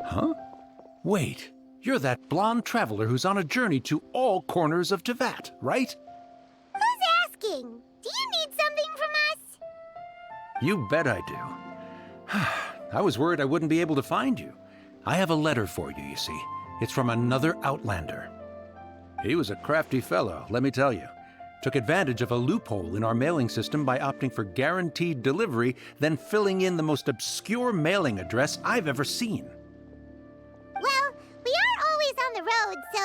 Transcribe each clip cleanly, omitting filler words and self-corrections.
Huh? Wait, you're that blonde traveler who's on a journey to all corners of Teyvat, right? Who's asking? Do you need something from us? You bet I do. I was worried I wouldn't be able to find you. I have a letter for you, you see. It's from another Outlander. He was a crafty fellow, let me tell you. Took advantage of a loophole in our mailing system by opting for guaranteed delivery, then filling in the most obscure mailing address I've ever seen. Well, we are always on the road, so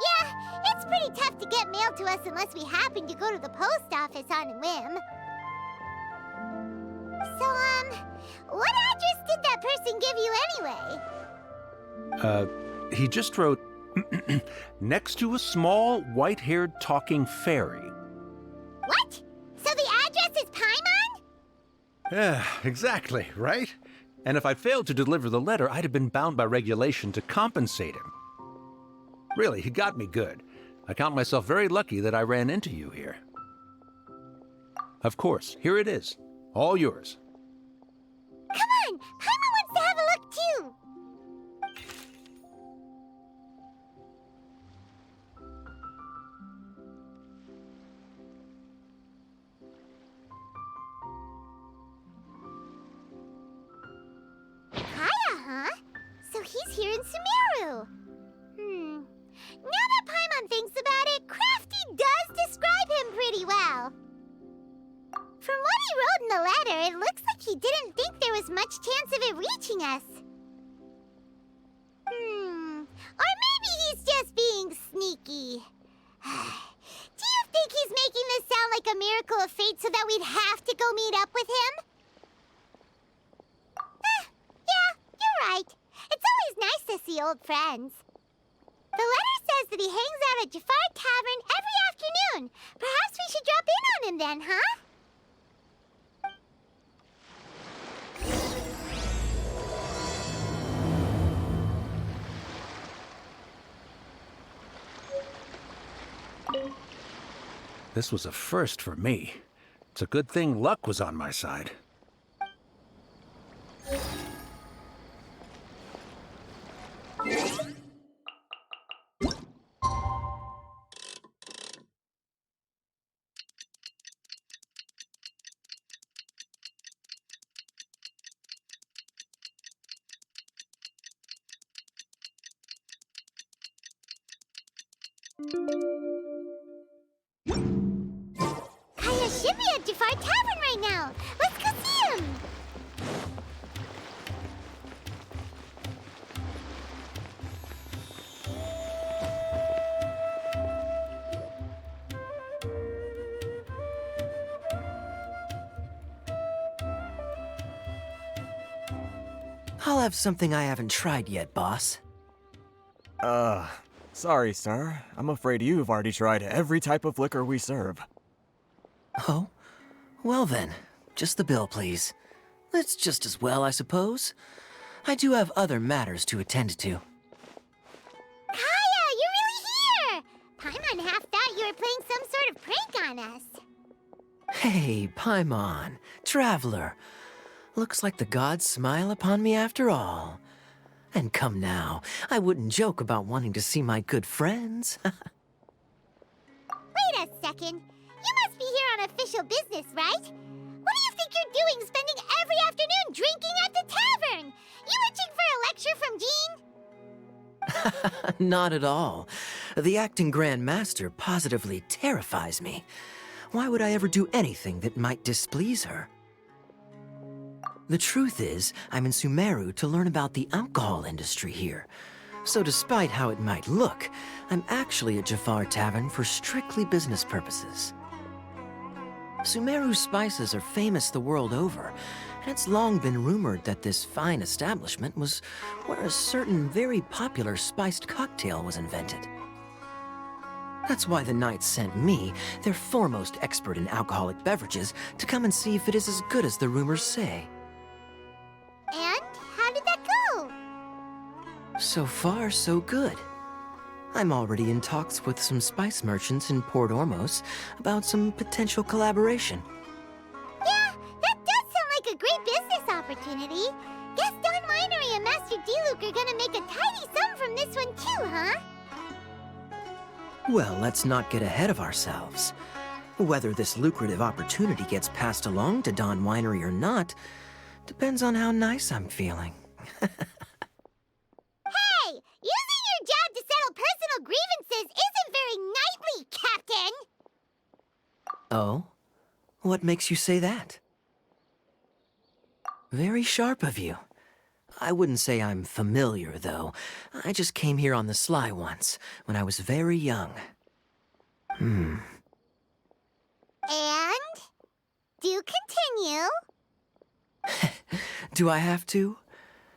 yeah, it's pretty tough to get mail to us unless we happen to go to the post office on a whim. So, what address did that person give you anyway? He just wrote, next to a small, white-haired talking fairy. What? So the address is Paimon? Yeah, exactly, right? And if I failed to deliver the letter, I'd have been bound by regulation to compensate him. Really, he got me good. I count myself very lucky that I ran into you here. Of course, here it is. All yours. Come on! Paimon wants to have a look, too! Kaeya, huh? So he's here in Sumeru. Now that Paimon thinks about it, Crafty does describe him pretty well. From what he wrote in the letter, it looks like he didn't think there was much chance of it reaching us. Or maybe he's just being sneaky. Do you think he's making this sound like a miracle of fate so that we'd have to go meet up with him? Yeah, you're right. It's always nice to see old friends. The letter says that he hangs out at Djafar Tavern every afternoon. Perhaps we should drop in on him then, huh? This was a first for me. It's a good thing luck was on my side. Kaeya should be at Djafar Tavern right now. Let's go see him. I'll have something I haven't tried yet, boss. Sorry, sir. I'm afraid you've already tried every type of liquor we serve. Oh? Well then, just the bill, please. That's just as well, I suppose. I do have other matters to attend to. Kaeya, you're really here! Paimon half thought you were playing some sort of prank on us. Hey, Paimon, traveler. Looks like the gods smile upon me after all. And come now, I wouldn't joke about wanting to see my good friends. Wait a second. You must be here on official business, right? What do you think you're doing spending every afternoon drinking at the tavern? You itching for a lecture from Jean? Not at all. The acting Grand Master positively terrifies me. Why would I ever do anything that might displease her? The truth is, I'm in Sumeru to learn about the alcohol industry here. So despite how it might look, I'm actually at Djafar Tavern for strictly business purposes. Sumeru spices are famous the world over, and it's long been rumored that this fine establishment was where a certain very popular spiced cocktail was invented. That's why the Knights sent me, their foremost expert in alcoholic beverages, to come and see if it is as good as the rumors say. And how did that go? So far, so good. I'm already in talks with some spice merchants in Port Ormos about some potential collaboration. Yeah, that does sound like a great business opportunity. Gaston Winery and Master Diluc are gonna make a tidy sum from this one too, huh? Well, let's not get ahead of ourselves. Whether this lucrative opportunity gets passed along to Dawn Winery or not depends on how nice I'm feeling. Hey! Using your job to settle personal grievances isn't very knightly, Captain! Oh? What makes you say that? Very sharp of you. I wouldn't say I'm familiar, though. I just came here on the sly once, when I was very young. And? Do continue. Do I have to?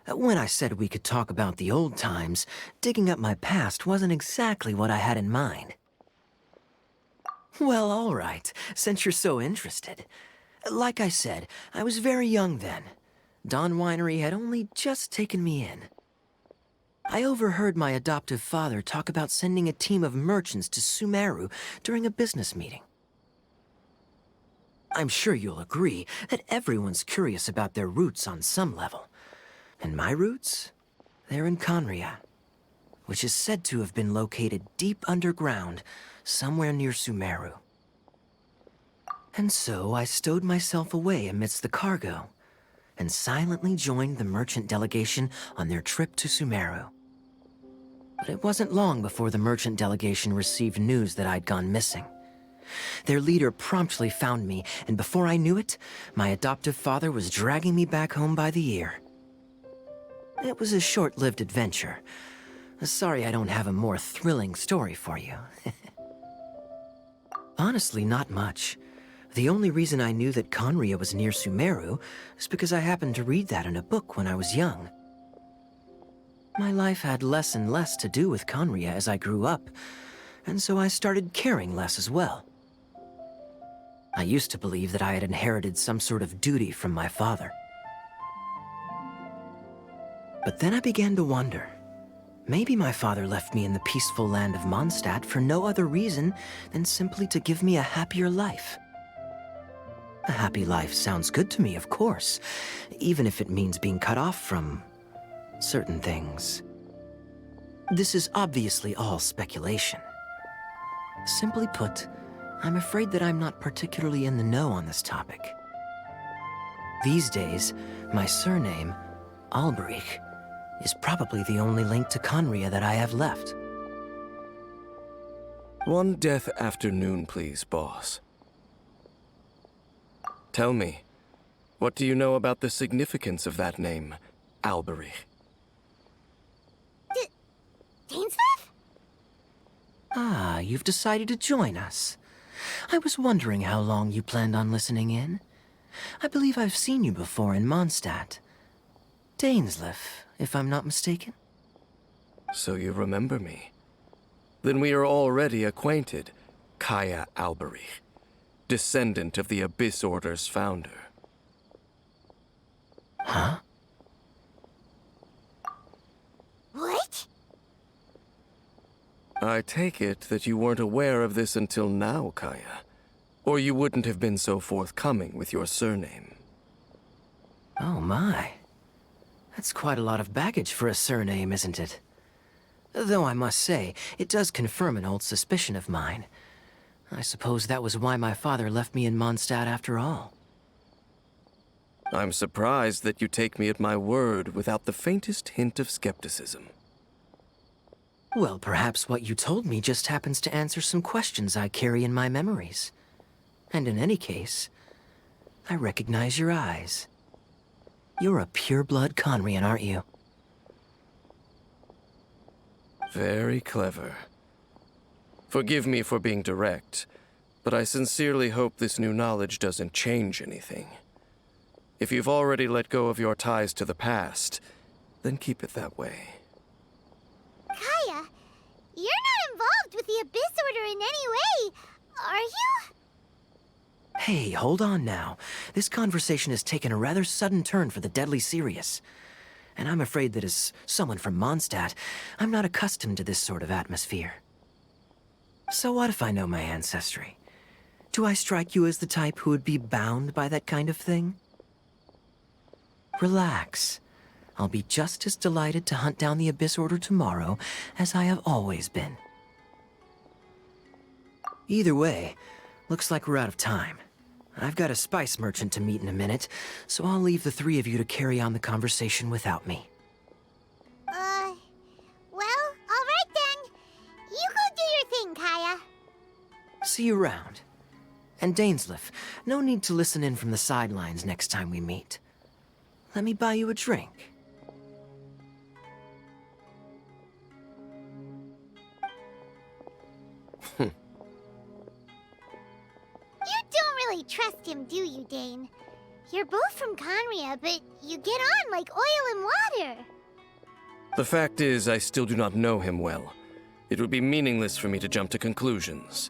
When I said we could talk about the old times, digging up my past wasn't exactly what I had in mind. Well, all right, since you're so interested. Like I said, I was very young then. Dawn Winery had only just taken me in. I overheard my adoptive father talk about sending a team of merchants to Sumeru during a business meeting. I'm sure you'll agree that everyone's curious about their roots on some level. And my roots? They're in Conria, which is said to have been located deep underground, somewhere near Sumeru. And so I stowed myself away amidst the cargo, and silently joined the merchant delegation on their trip to Sumeru. But it wasn't long before the merchant delegation received news that I'd gone missing. Their leader promptly found me, and before I knew it, my adoptive father was dragging me back home by the ear. It was a short-lived adventure. Sorry I don't have a more thrilling story for you. Honestly, not much. The only reason I knew that Conria was near Sumeru is because I happened to read that in a book when I was young. My life had less and less to do with Conria as I grew up, and so I started caring less as well. I used to believe that I had inherited some sort of duty from my father. But then I began to wonder. Maybe my father left me in the peaceful land of Mondstadt for no other reason than simply to give me a happier life. A happy life sounds good to me, of course, even if it means being cut off from certain things. This is obviously all speculation. Simply put, I'm afraid that I'm not particularly in the know on this topic. These days, my surname, Alberich, is probably the only link to Conria that I have left. One death afternoon, please, boss. Tell me, what do you know about the significance of that name, Alberich? Dainsleif? Ah, you've decided to join us. I was wondering how long you planned on listening in. I believe I've seen you before in Mondstadt. Dainsleif, if I'm not mistaken. So you remember me. Then we are already acquainted, Kaeya Alberich, descendant of the Abyss Order's founder. Huh? What? I take it that you weren't aware of this until now, Kaeya. Or you wouldn't have been so forthcoming with your surname. Oh my. That's quite a lot of baggage for a surname, isn't it? Though I must say, it does confirm an old suspicion of mine. I suppose that was why my father left me in Mondstadt after all. I'm surprised that you take me at my word without the faintest hint of skepticism. Well, perhaps what you told me just happens to answer some questions I carry in my memories. And in any case, I recognize your eyes. You're a pure-blood Conrian, aren't you? Very clever. Forgive me for being direct, but I sincerely hope this new knowledge doesn't change anything. If you've already let go of your ties to the past, then keep it that way. Kaeya, you're not involved with the Abyss Order in any way, are you? Hey, hold on now. This conversation has taken a rather sudden turn for the deadly serious. And I'm afraid that as someone from Mondstadt, I'm not accustomed to this sort of atmosphere. So what if I know my ancestry? Do I strike you as the type who would be bound by that kind of thing? Relax. I'll be just as delighted to hunt down the Abyss Order tomorrow as I have always been. Either way, looks like we're out of time. I've got a spice merchant to meet in a minute, so I'll leave the three of you to carry on the conversation without me. Well, all right then. You go do your thing, Kaeya. See you around. And Dainsleif, no need to listen in from the sidelines next time we meet. Let me buy you a drink. You don't really trust him, do you, Dane? You're both from Conria, but you get on like oil and water. The fact is, I still do not know him well. It would be meaningless for me to jump to conclusions.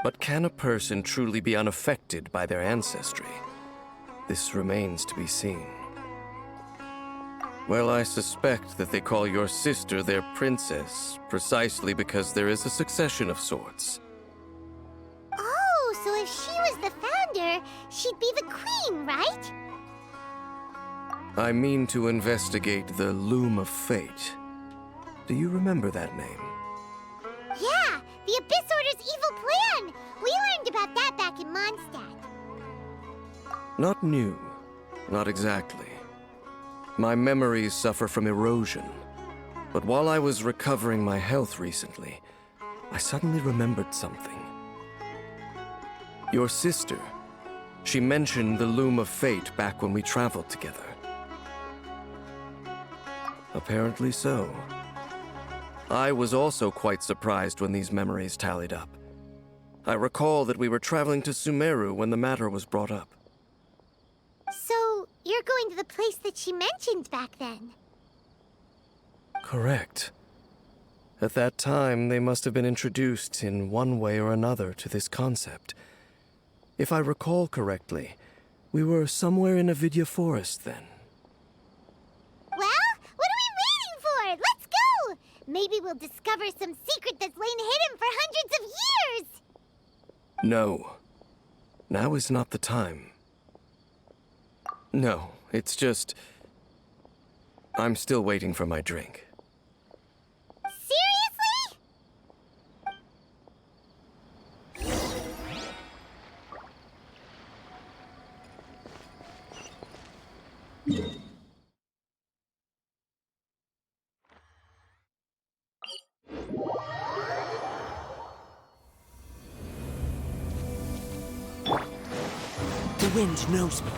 But can a person truly be unaffected by their ancestry? This remains to be seen. Well, I suspect that they call your sister their princess, precisely because there is a succession of sorts. Oh, so if she was the founder, she'd be the queen, right? I mean to investigate the Loom of Fate. Do you remember that name? Yeah, the Abyss Order's evil plan! We learned about that back in Mondstadt. Not new. Not exactly. My memories suffer from erosion. But while I was recovering my health recently, I suddenly remembered something. Your sister. She mentioned the Loom of Fate back when we traveled together. Apparently so. I was also quite surprised when these memories tallied up. I recall that we were traveling to Sumeru when the matter was brought up. So, you're going to the place that she mentioned back then? Correct. At that time, they must have been introduced in one way or another to this concept. If I recall correctly, we were somewhere in Avidya Forest then. Well, what are we waiting for? Let's go! Maybe we'll discover some secret that's lain hidden for hundreds of years! No. Now is not the time. No, it's just... I'm still waiting for my drink. Seriously? The wind knows me.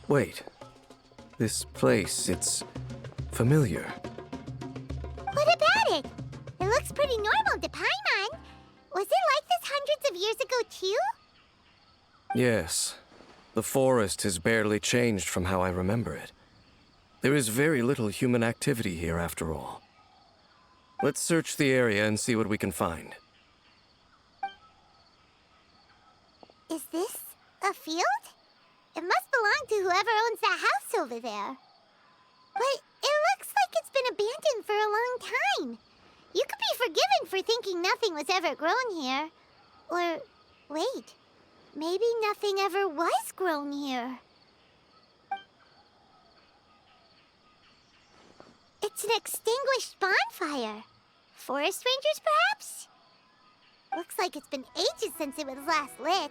Wait. This place, it's familiar. What about it? It looks pretty normal to Paimon. Was it like this hundreds of years ago, too? Yes. The forest has barely changed from how I remember it. There is very little human activity here, after all. Let's search the area and see what we can find. Is this a field? It must belong to whoever owns that house over there. But it looks like it's been abandoned for a long time. You could be forgiven for thinking nothing was ever grown here. Or, wait, maybe nothing ever was grown here. It's an extinguished bonfire. Forest rangers, perhaps? Looks like it's been ages since it was last lit.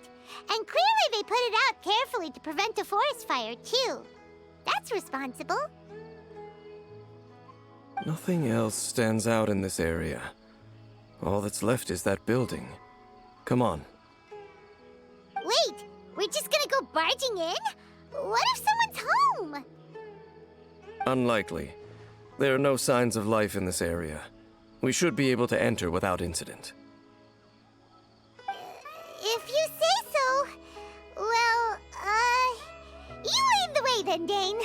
And clearly they put it out carefully to prevent a forest fire, too. That's responsible. Nothing else stands out in this area. All that's left is that building. Come on. Wait, we're just gonna go barging in? What if someone's home? Unlikely. There are no signs of life in this area. We should be able to enter without incident. If you say so. Well, you lead the way then, Dane.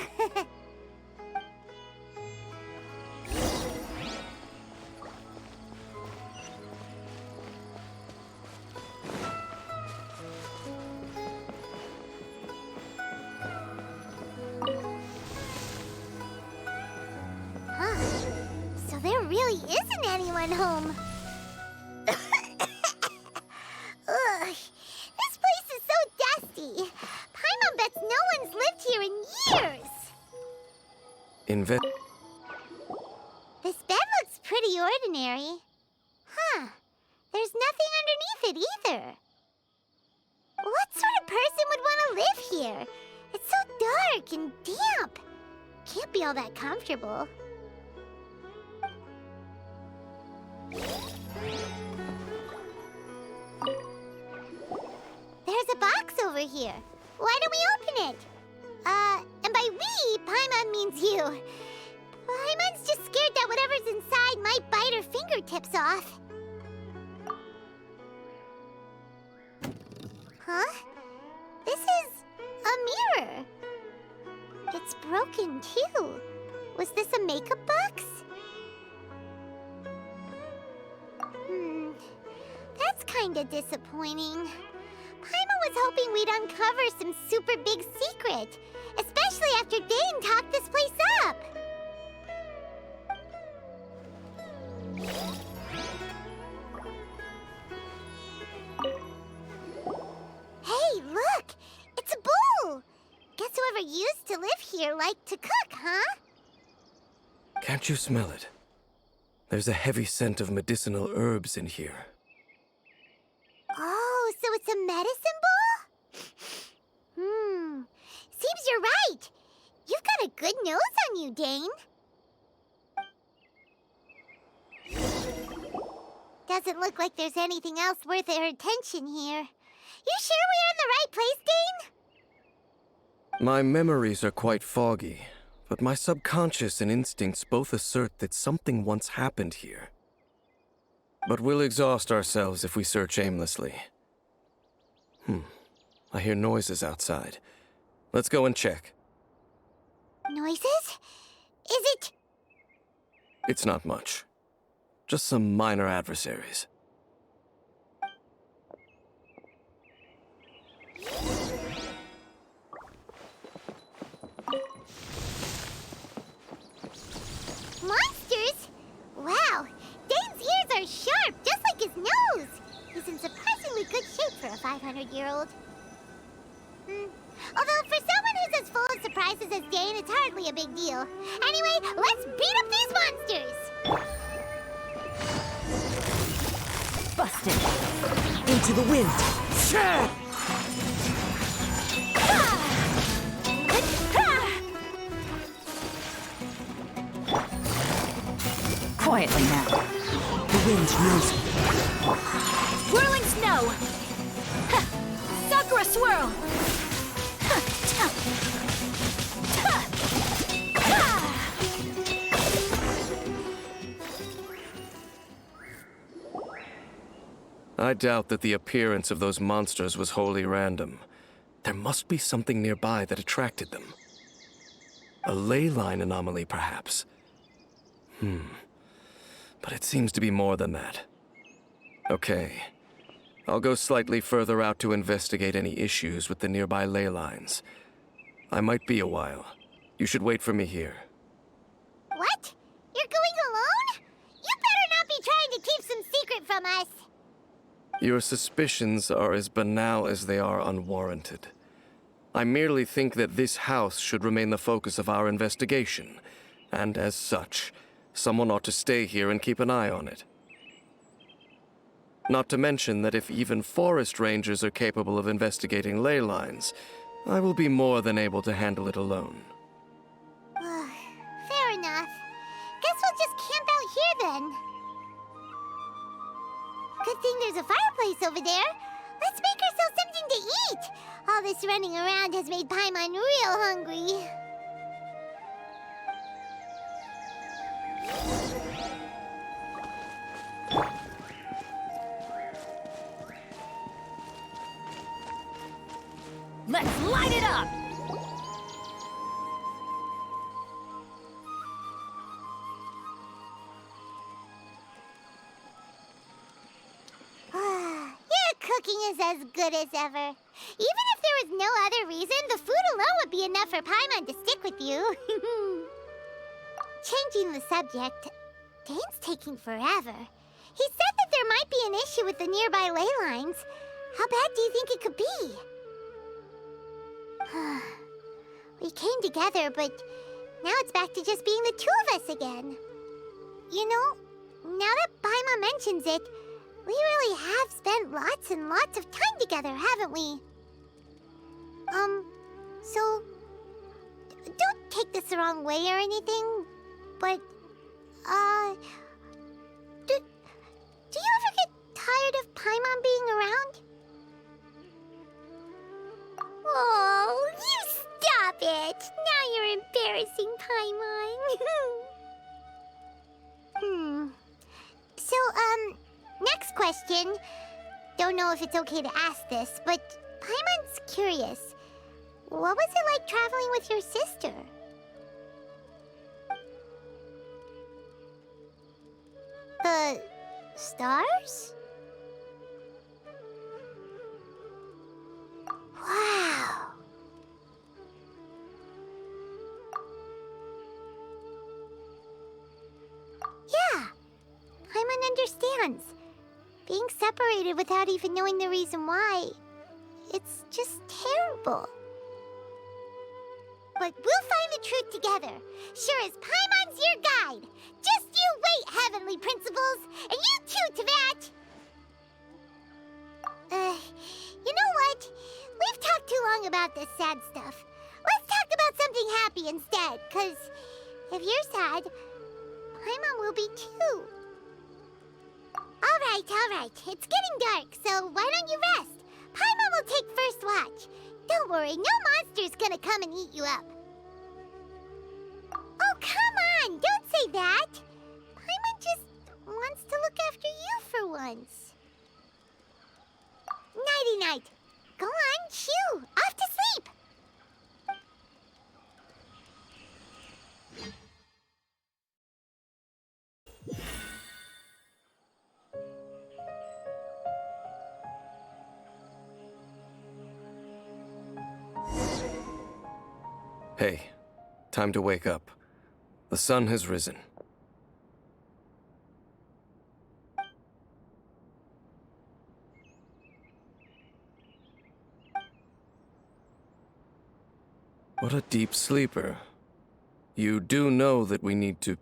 really isn't anyone home. Ugh, this place is so dusty. Paimon bets no one's lived here in years. This bed looks pretty ordinary. Huh. There's nothing underneath it either. What sort of person would want to live here? It's so dark and damp. Can't be all that comfortable. There's a box over here. Why don't we open it? And by we, Paimon means you. Paimon's just scared that whatever's inside might bite her fingertips off. Huh? This is a mirror. It's broken, too. Was this a makeup box? That's kinda disappointing. Paimon was hoping we'd uncover some super big secret, especially after Dane talked this place up. Hey, look! It's a bowl! Guess whoever used to live here liked to cook, huh? Can't you smell it? There's a heavy scent of medicinal herbs in here. Oh, so it's a medicine bowl? Seems you're right. You've got a good nose on you, Dane. Doesn't look like there's anything else worth our attention here. You sure we're in the right place, Dane? My memories are quite foggy, but my subconscious and instincts both assert that something once happened here. But we'll exhaust ourselves if we search aimlessly. I hear noises outside. Let's go and check. Noises? Is it... It's not much. Just some minor adversaries. Monsters? Wow, Dane's ears are sharp, just like his nose. He's in surprisingly good shape for a 500-year-old. Although for someone who's as full of surprises as Dane, it's hardly a big deal. Anyway, let's beat up these monsters! Busted! Into the wind! Quietly now. The wind knows me. Whirling snow! Sakura swirl! I doubt that the appearance of those monsters was wholly random. There must be something nearby that attracted them. A ley line anomaly, perhaps. But it seems to be more than that. Okay. I'll go slightly further out to investigate any issues with the nearby ley lines. I might be a while. You should wait for me here. What? You're going alone? You better not be trying to keep some secret from us. Your suspicions are as banal as they are unwarranted. I merely think that this house should remain the focus of our investigation, and as such, someone ought to stay here and keep an eye on it. Not to mention that if even forest rangers are capable of investigating ley lines, I will be more than able to handle it alone. Fair enough. Guess we'll just camp out here then. Good thing there's a fireplace over there. Let's make ourselves something to eat. All this running around has made Paimon real hungry. Let's light it up! Your cooking is as good as ever. Even if there was no other reason, the food alone would be enough for Paimon to stick with you. Changing the subject, Dane's taking forever. He said that there might be an issue with the nearby ley lines. How bad do you think it could be? We came together, but now it's back to just being the two of us again. You know, now that Paimon mentions it, we really have spent lots and lots of time together, haven't we? So, don't take this the wrong way or anything, but, do you ever get tired of Paimon being around? Oh, you stop it! Now you're embarrassing Paimon. So, next question. Don't know if it's okay to ask this, but Paimon's curious. What was it like traveling with your sister? The stars? Wow. Yeah, Paimon understands. Being separated without even knowing the reason why, it's just terrible. But we'll find the truth together. Sure as Paimon's your guide. Just you wait, Heavenly Principles, and you too, Teyvat! You know what? We've talked too long about this sad stuff. Let's talk about something happy instead, 'cause if you're sad, Paimon will be too. All right. It's getting dark, so why don't you rest? Paimon will take first watch. Don't worry, no monster's gonna come and eat you up. Oh, come on! Don't say that! Paimon just wants to look after you for once. Nighty-night. Go on, shoo! Off to sleep! Hey, time to wake up. The sun has risen. What a deep sleeper. You do know that we need to...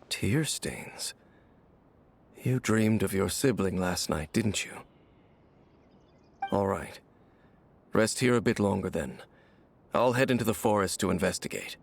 Tear stains. You dreamed of your sibling last night, didn't you? All right. Rest here a bit longer then. I'll head into the forest to investigate.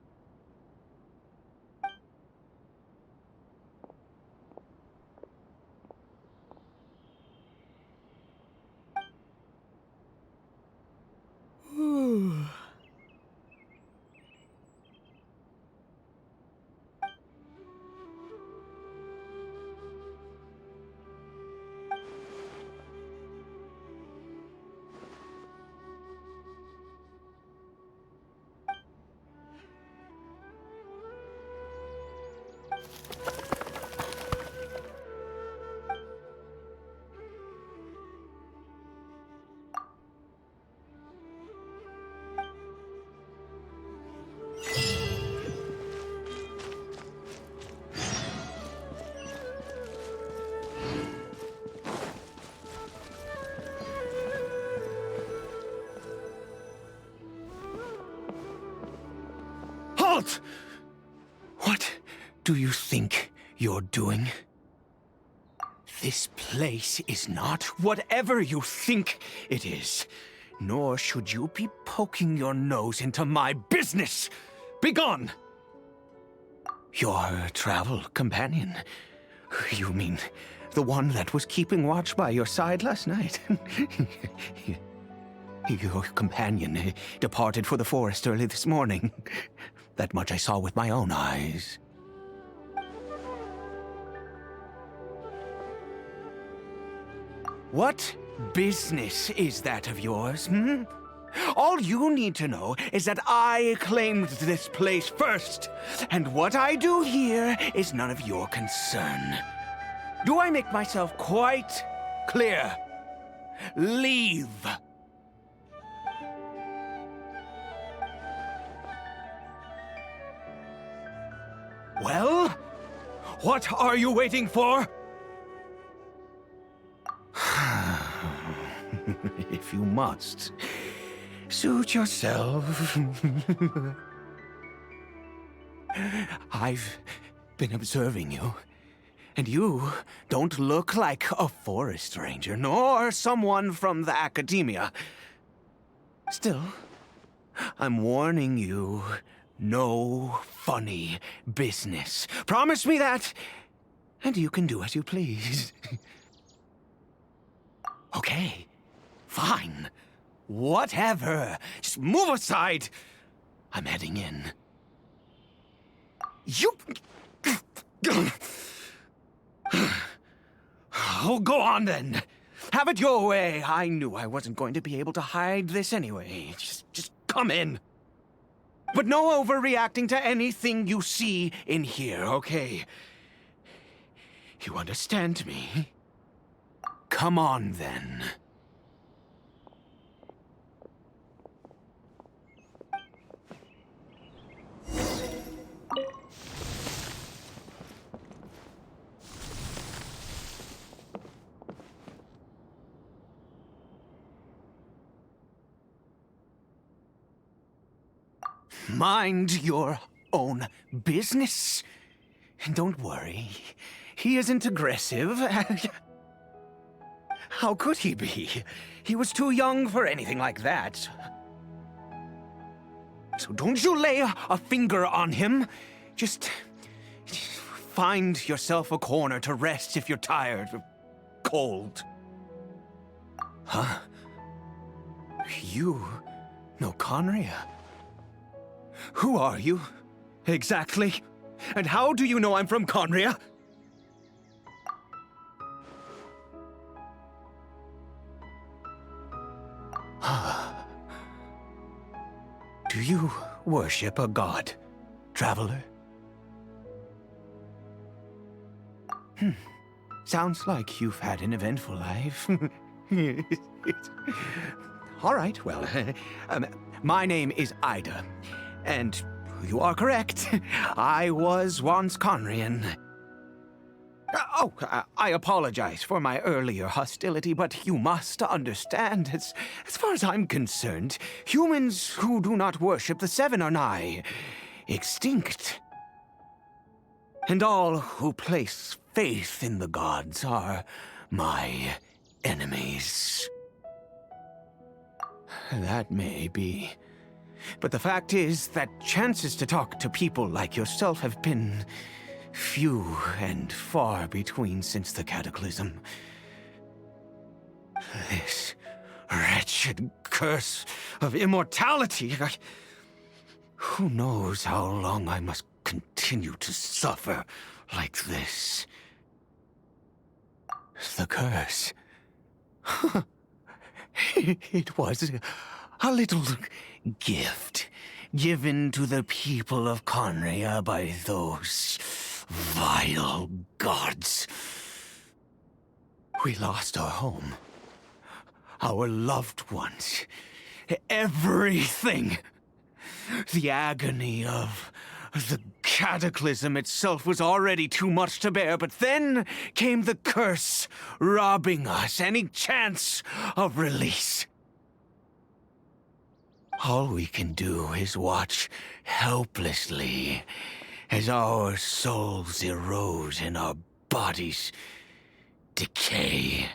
Halt! What do you think you're doing? This place is not whatever you think it is. Nor should you be poking your nose into my business. Begone! Your travel companion. You mean the one that was keeping watch by your side last night? Your companion departed for the forest early this morning. That much I saw with my own eyes. What business is that of yours, All you need to know is that I claimed this place first, and what I do here is none of your concern. Do I make myself quite clear? Leave! Well, What are you waiting for? If you must, suit yourself. I've been observing you, and you don't look like a forest ranger, nor someone from the academia. Still, I'm warning you, no funny business. Promise me that, and you can do as you please. Okay, fine. Whatever. Just move aside. I'm heading in. You... Oh, go on then. Have it your way. I knew I wasn't going to be able to hide this anyway. Just come in. But no overreacting to anything you see in here, okay? You understand me? Come on then. Mind your own business. And don't worry, he isn't aggressive. How could he be? He was too young for anything like that. So don't you lay a finger on him. Just find yourself a corner to rest if you're tired or cold. Huh? You know Conria? Who are you, exactly? And how do you know I'm from Conria? Do you worship a god, traveler? Sounds like you've had an eventful life. All right, well, my name is Eide, and you are correct. I was once Conrian. I apologize for my earlier hostility, but you must understand, as far as I'm concerned, humans who do not worship the Seven are nigh extinct. And all who place faith in the gods are my enemies. That may be. But the fact is that chances to talk to people like yourself have been few and far between since the cataclysm. This wretched curse of immortality. Who knows how long I must continue to suffer like this? The curse. It was a little gift given to the people of Conria by those vile gods. We lost our home, our loved ones, everything. The agony of the cataclysm itself was already too much to bear, but then came the curse, robbing us any chance of release. All we can do is watch helplessly as our souls erode and our bodies decay.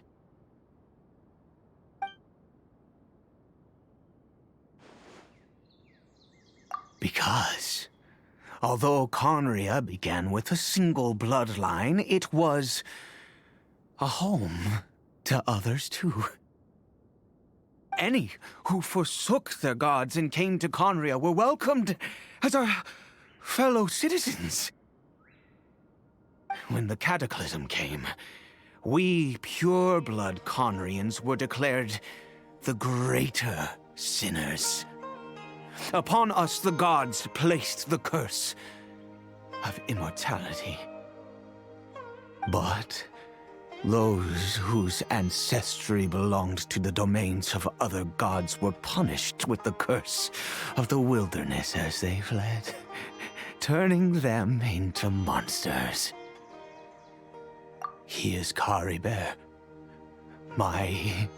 Because, although Conria began with a single bloodline, it was a home to others too. Any who forsook their gods and came to Conria were welcomed as our fellow citizens. When the cataclysm came, we pure-blood Conrians were declared the greater sinners. Upon us the gods placed the curse of immortality. But those whose ancestry belonged to the domains of other gods were punished with the curse of the wilderness as they fled, turning them into monsters. He is Caribert, my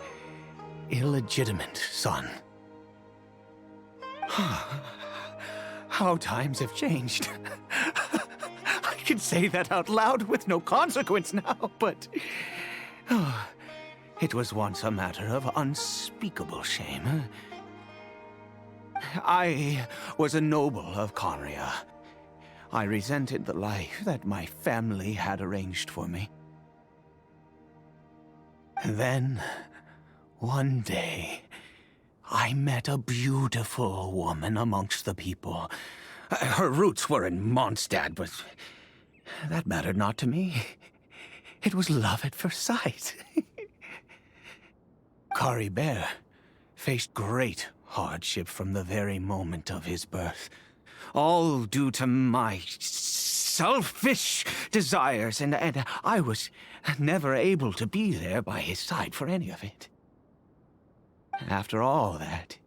illegitimate son. How times have changed. I can say that out loud with no consequence now, but it was once a matter of unspeakable shame. I was a noble of Conria. I resented the life that my family had arranged for me. And then, one day, I met a beautiful woman amongst the people. Her roots were in Mondstadt, but that mattered not to me. It was love at first sight. Caribert faced great hardship from the very moment of his birth, all due to my selfish desires, and I was never able to be there by his side for any of it. After all that,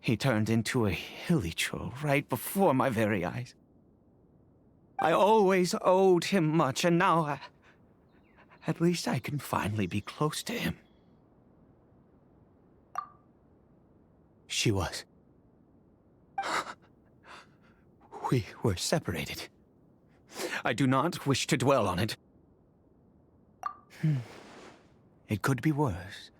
he turned into a Hilichurl right before my very eyes. I always owed him much, and now at least I can finally be close to him. She was. We were separated. I do not wish to dwell on it. It could be worse.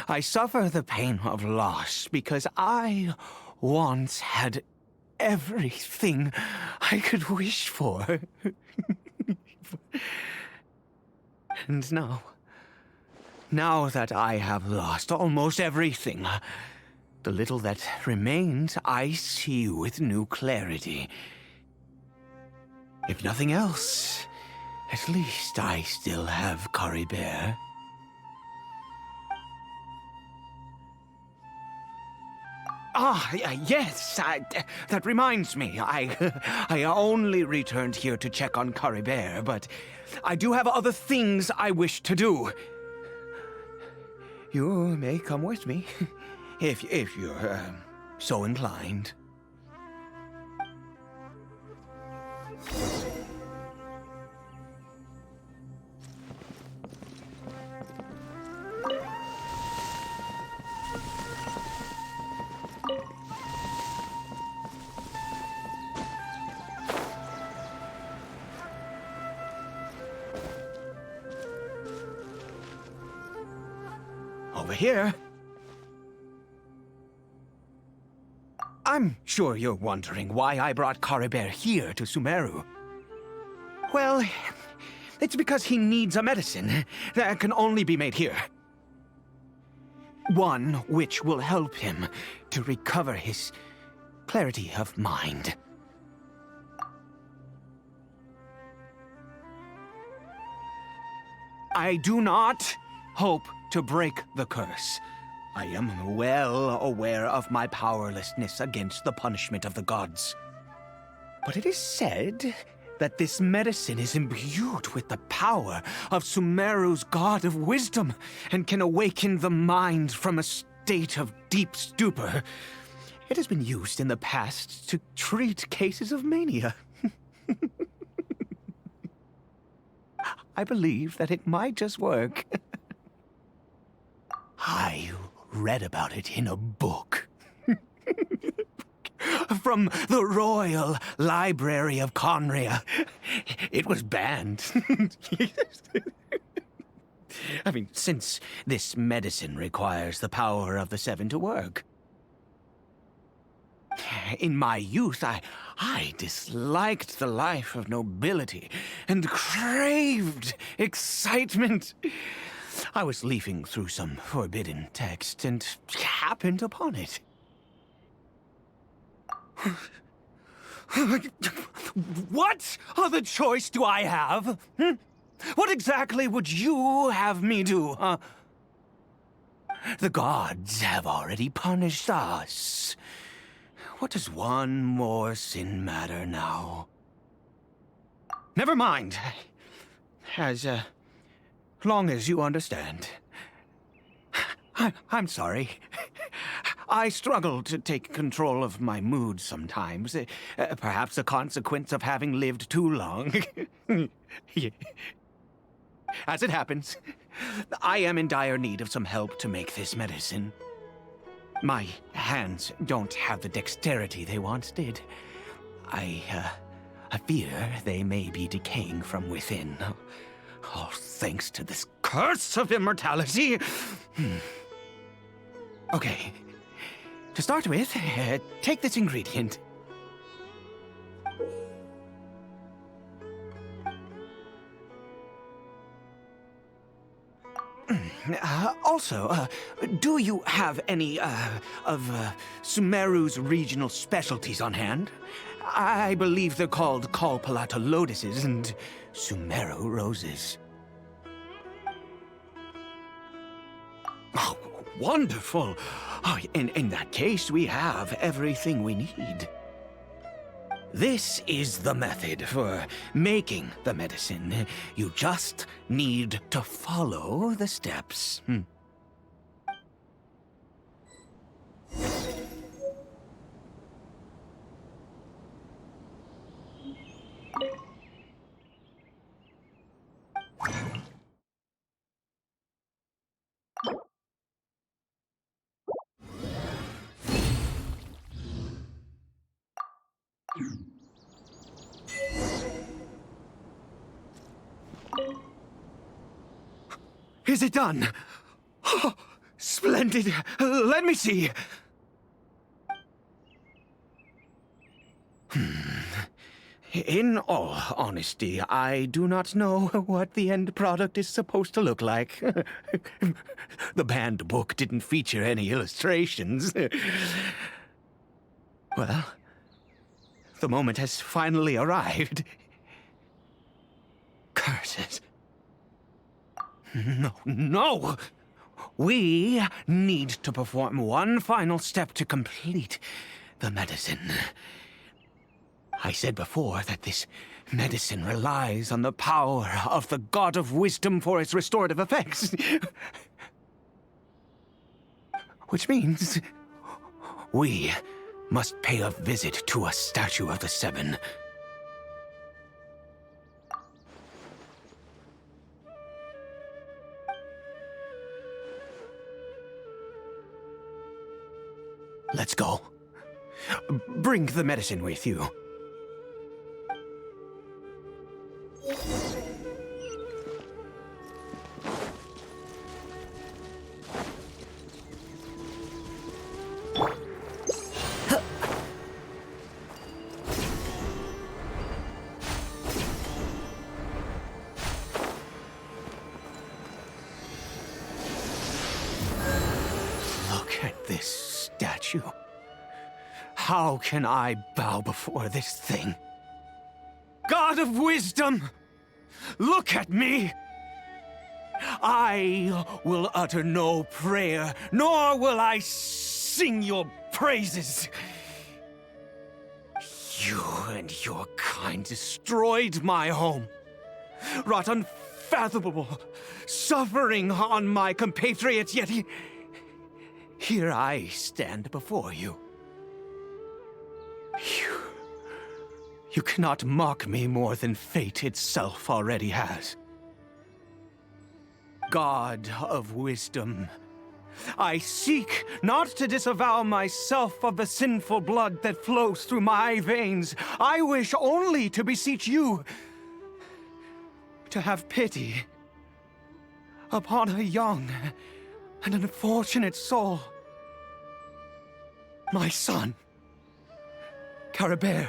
I suffer the pain of loss because I once had everything I could wish for. And now that I have lost almost everything, the little that remains I see with new clarity. If nothing else, at least I still have Caribert. Yes, that reminds me. I only returned here to check on Caribert, but I do have other things I wish to do. You may come with me, if you're so inclined. Over here. I'm sure you're wondering why I brought Caribert here to Sumeru. Well, it's because he needs a medicine that can only be made here. One which will help him to recover his clarity of mind. I do not hope to break the curse. I am well aware of my powerlessness against the punishment of the gods. But it is said that this medicine is imbued with the power of Sumeru's god of wisdom and can awaken the mind from a state of deep stupor. It has been used in the past to treat cases of mania. I believe that it might just work. I read about it in a book. From the Royal Library of Conria. It was banned. I mean, since this medicine requires the power of the Seven to work. In my youth, I disliked the life of nobility and craved excitement. I was leafing through some forbidden text and happened upon it. What other choice do I have? What exactly would you have me do, huh? The gods have already punished us. What does one more sin matter now? Never mind. As long as you understand. I'm sorry. I struggle to take control of my mood sometimes. Perhaps a consequence of having lived too long. as it happens, I am in dire need of some help to make this medicine. My hands don't have the dexterity they once did. I fear they may be decaying from within. All thanks to this curse of immortality. Okay. To start with, take this ingredient. Also, do you have any, of Sumeru's regional specialties on hand? I believe they're called Kalpalata lotuses and Sumeru roses. Oh, wonderful! Oh, in that case, we have everything we need. This is the method for making the medicine. You just need to follow the steps. Is it done? Oh, splendid. Let me see. In all honesty, I do not know what the end product is supposed to look like. The banned book didn't feature any illustrations. Well, the moment has finally arrived. Curses. No! We need to perform one final step to complete the medicine. I said before that this medicine relies on the power of the God of Wisdom for its restorative effects. Which means we must pay a visit to a statue of the Seven. Let's go. Bring the medicine with you. Look at this statue. How can I bow before this thing? God of wisdom! Look at me! I will utter no prayer, nor will I sing your praises. You and your kind destroyed my home, wrought unfathomable suffering on my compatriots, yet here I stand before you. You cannot mock me more than fate itself already has. God of wisdom, I seek not to disavow myself of the sinful blood that flows through my veins. I wish only to beseech you to have pity upon a young and unfortunate soul. My son, Caribert.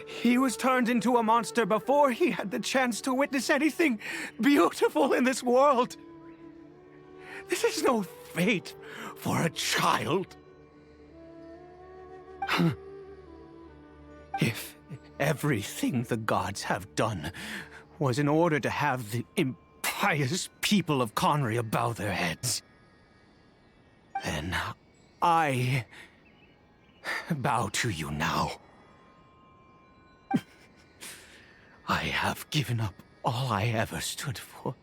He was turned into a monster before he had the chance to witness anything beautiful in this world. This is no fate for a child. If everything the gods have done was in order to have the impious people of Conria bow their heads, then I bow to you now. I have given up all I ever stood for.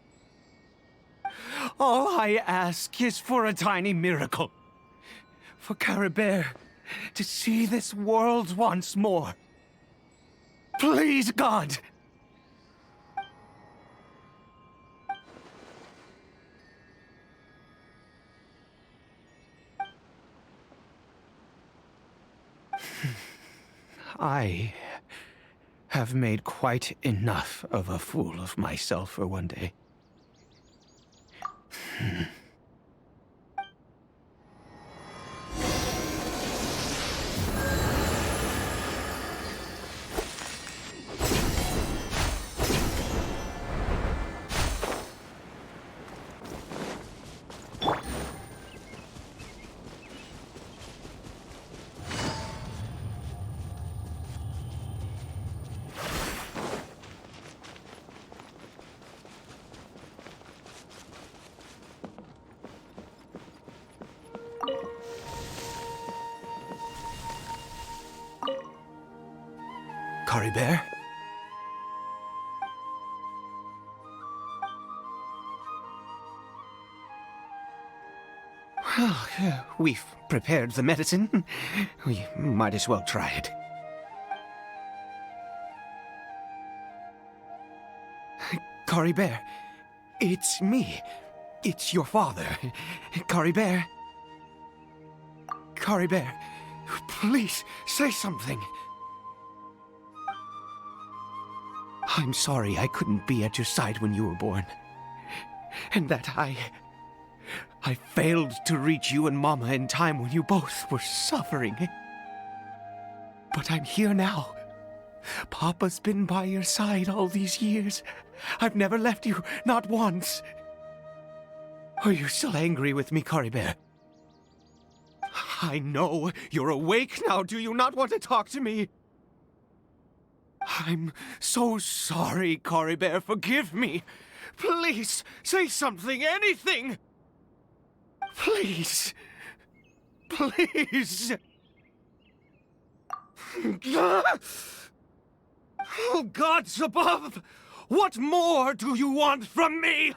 All I ask is for a tiny miracle. For Caribert to see this world once more. Please, God! I have made quite enough of a fool of myself for one day. Caribert? Well, we've prepared the medicine. We might as well try it. Caribert, it's me. It's your father. Caribert. Caribert, please say something. I'm sorry I couldn't be at your side when you were born. And that I failed to reach you and Mama in time when you both were suffering. But I'm here now. Papa's been by your side all these years. I've never left you, not once. Are you still angry with me, Caribert? I know you're awake now. Do you not want to talk to me? I'm so sorry, Caribert. Forgive me. Please, say something, anything. Please. Please. Oh, gods above! What more do you want from me?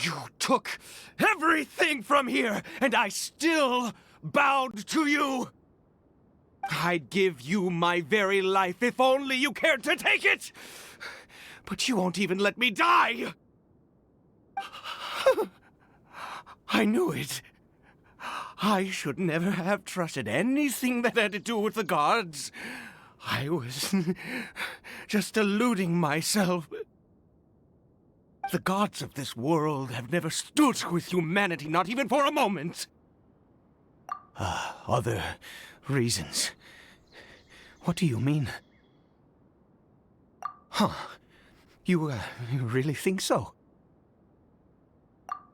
You took everything from here, and I still bowed to you. I'd give you my very life if only you cared to take it! But you won't even let me die! I knew it. I should never have trusted anything that had to do with the gods. I was just deluding myself. The gods of this world have never stood with humanity, not even for a moment. Other reasons. What do you mean? Huh. You really think so?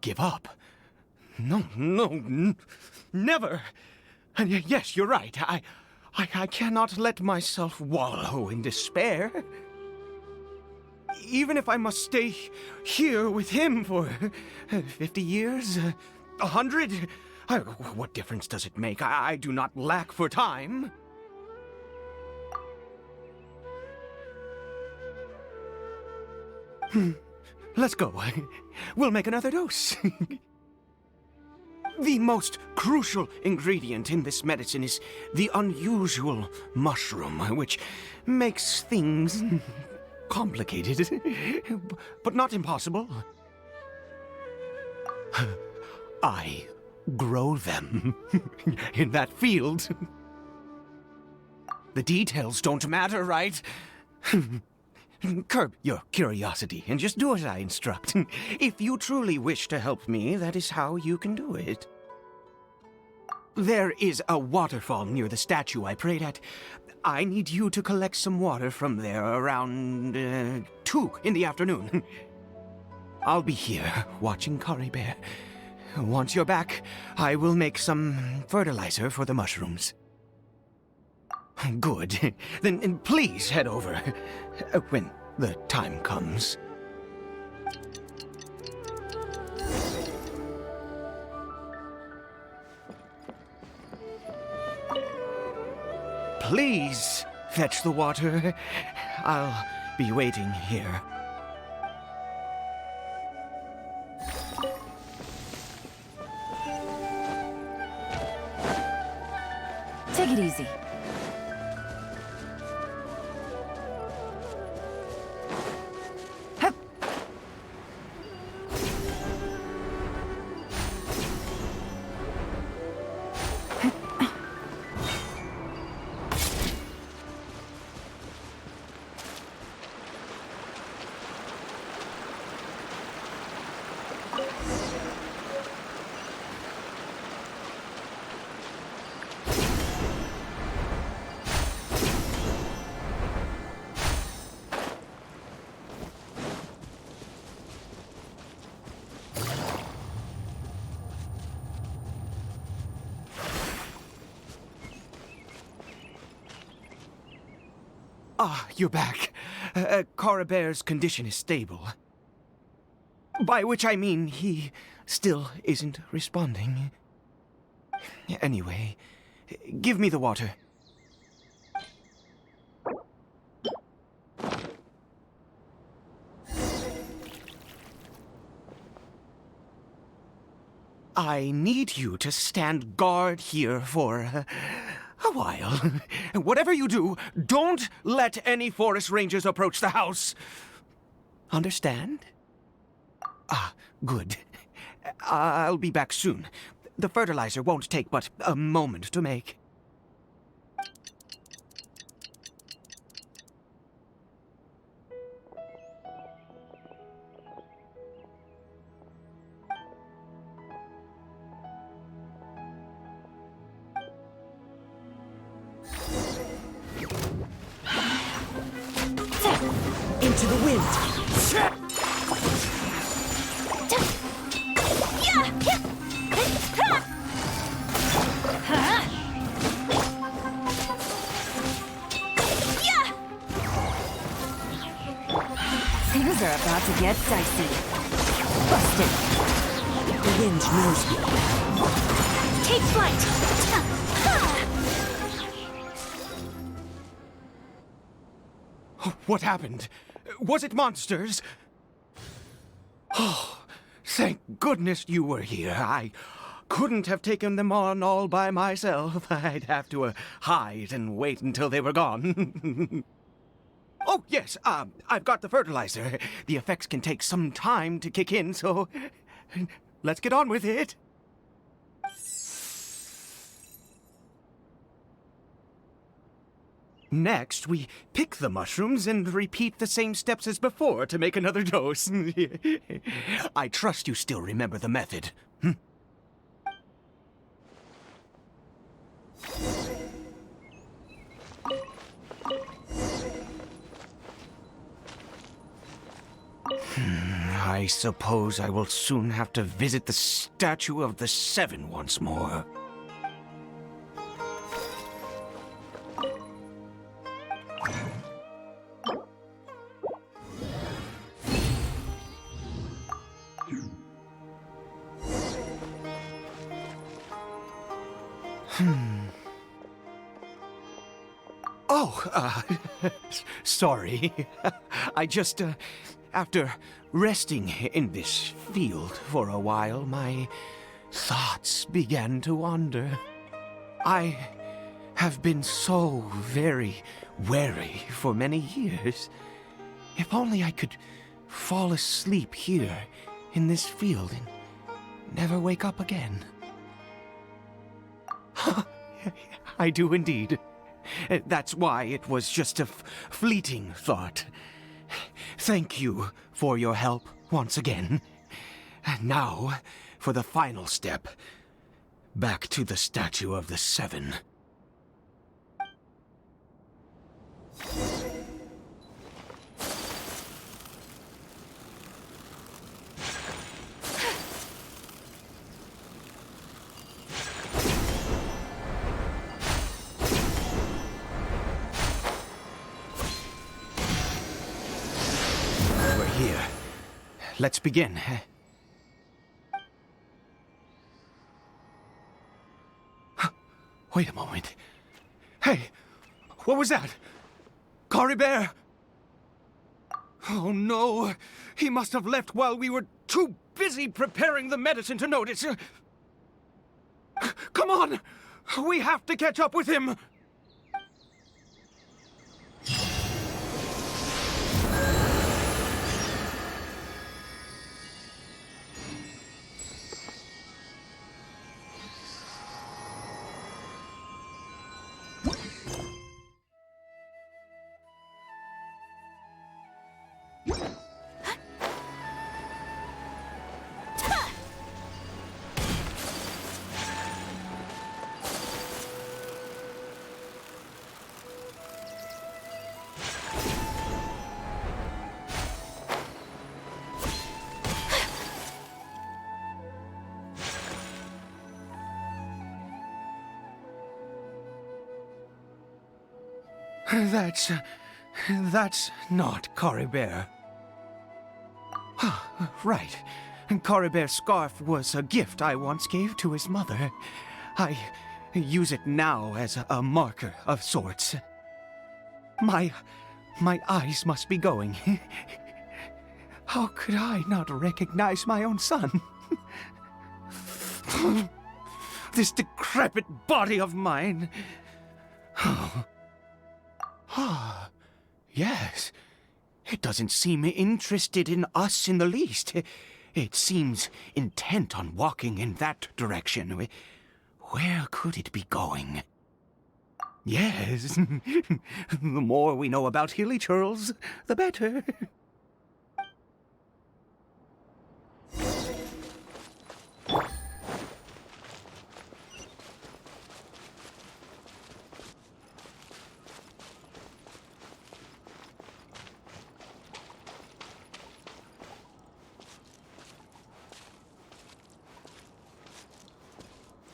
Give up? No, never. And yes, you're right. I cannot let myself wallow in despair. Even if I must stay here with him for 50 years, 100, what difference does it make? I do not lack for time. Let's go. We'll make another dose. The most crucial ingredient in this medicine is the unusual mushroom, which makes things complicated, but not impossible. I grow them in that field. The details don't matter, right? Curb your curiosity and just do as I instruct. If you truly wish to help me, that is how you can do it. There is a waterfall near the statue I prayed at. I need you to collect some water from there around 2 in the afternoon. I'll be here watching Caribert. Once you're back, I will make some fertilizer for the mushrooms. Good. Then please head over when the time comes. Please fetch the water. I'll be waiting here. Take it easy. You're back. Caribert's condition is stable. By which I mean he still isn't responding. Anyway, give me the water. I need you to stand guard here for a while. Whatever you do, don't let any forest rangers approach the house. Understand? Good. I'll be back soon. The fertilizer won't take but a moment to make. Into the wind! Things are about to get dicey. Busted. The wind knows me. Take flight. What happened? Was it monsters? Oh, thank goodness you were here. I couldn't have taken them on all by myself. I'd have to hide and wait until they were gone. Oh, yes, I've got the fertilizer. The effects can take some time to kick in, so let's get on with it. Next, we pick the mushrooms and repeat the same steps as before to make another dose. I trust you still remember the method. I suppose I will soon have to visit the statue of the Seven once more. Oh, sorry. I just, after resting in this field for a while, my thoughts began to wander. I have been so very wary for many years. If only I could fall asleep here in this field and never wake up again. I do indeed. That's why it was just a fleeting thought. Thank you for your help once again. And now, for the final step. Back to the statue of the Seven. Let's begin. Wait a moment. Hey, what was that? Caribert! Oh no, he must have left while we were too busy preparing the medicine to notice. Come on, we have to catch up with him. That's not Caribert. Right. Caribert's scarf was a gift I once gave to his mother. I use it now as a marker of sorts. My eyes must be going. How could I not recognize my own son? This decrepit body of mine. Yes. It doesn't seem interested in us in the least. It seems intent on walking in that direction. Where could it be going? Yes. The more we know about Hilichurls, the better.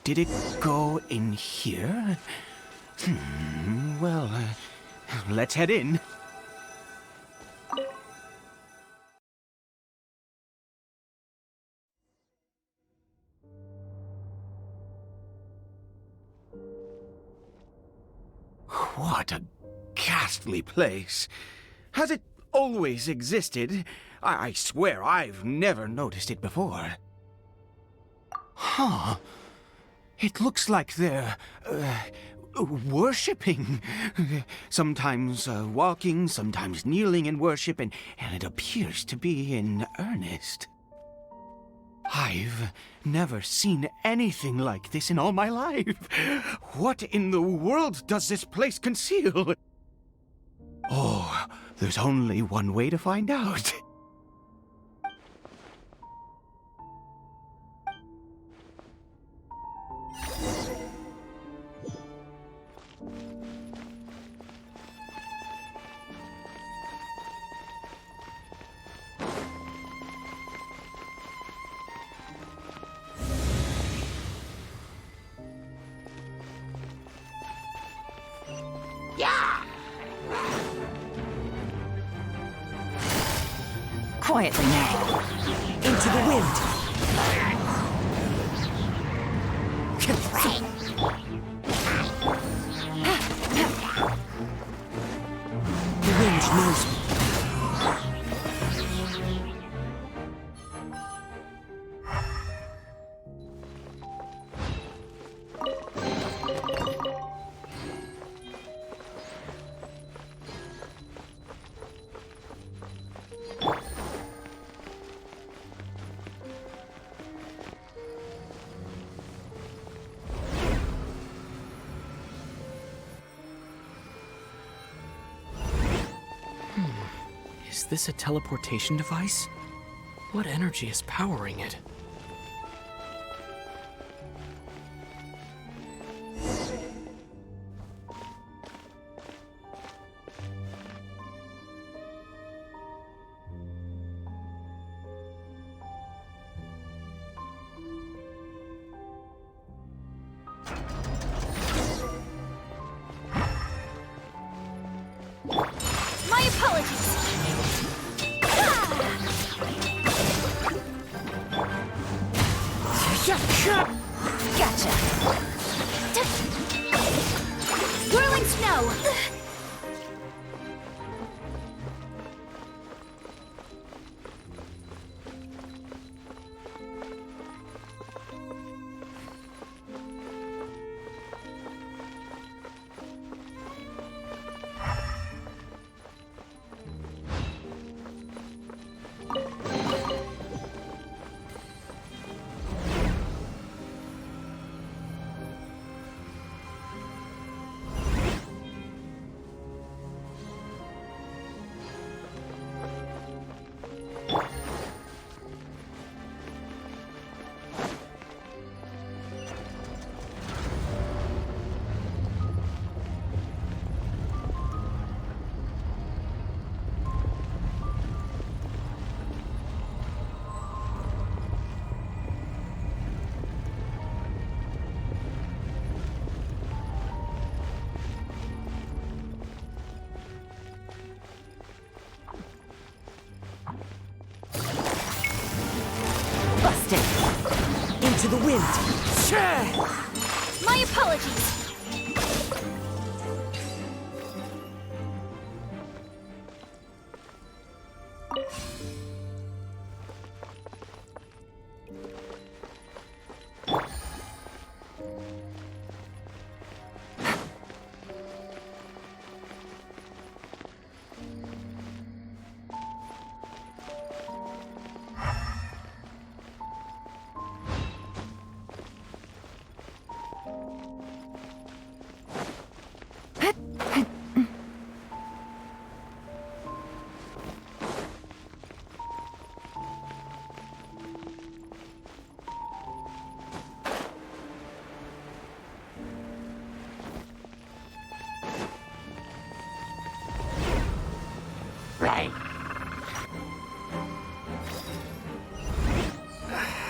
Did it go in here? Well, let's head in. What a ghastly place. Has it always existed? I swear I've never noticed it before. Huh. It looks like they're, worshipping. Sometimes walking, sometimes kneeling in worship, and it appears to be in earnest. I've never seen anything like this in all my life. What in the world does this place conceal? Oh, there's only one way to find out. Quietly now. Into the wind. The wind knows me. Is this a teleportation device? What energy is powering it? My apologies. Gotcha. Whirling snow. to the wind. My apologies.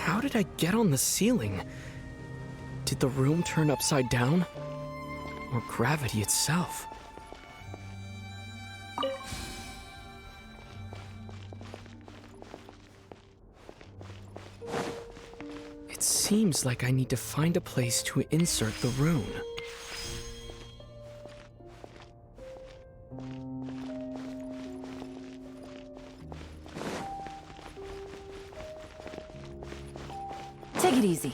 How did I get on the ceiling? Did the room turn upside down? Or gravity itself? It seems like I need to find a place to insert the rune. Take it easy.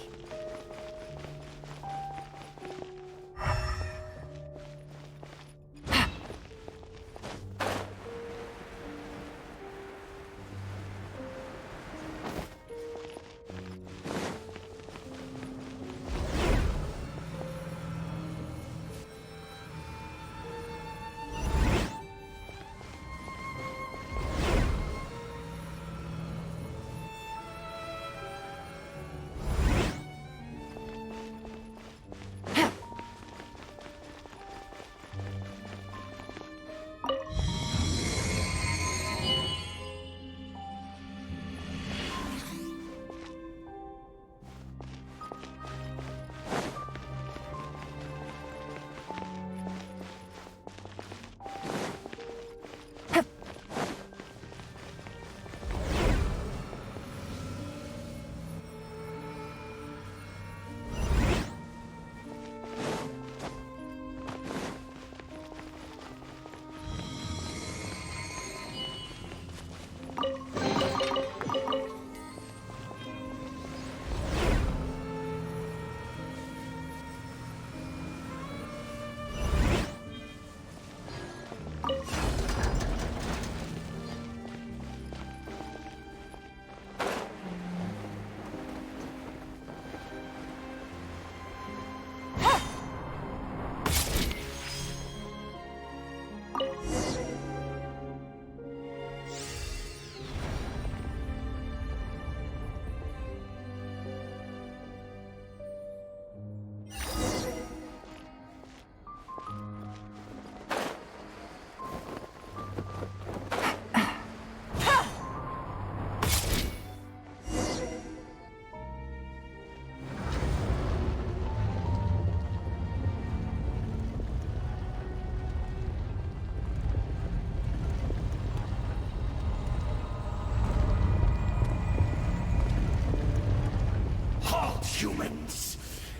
Humans,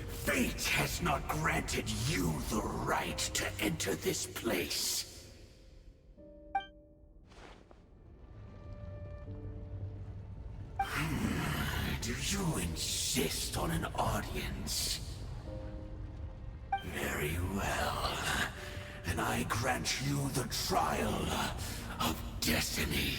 fate has not granted you the right to enter this place. Do you insist on an audience? Very well. Then I grant you the trial of destiny.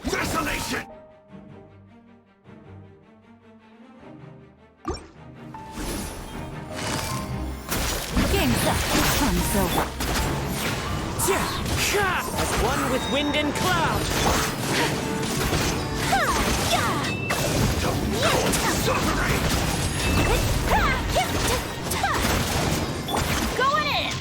Desolation! Game's up. Fun's over. As one with wind and cloud. Going in!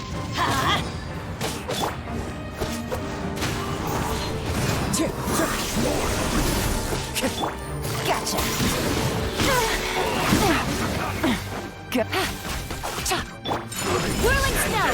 Gotcha! Whirling snow!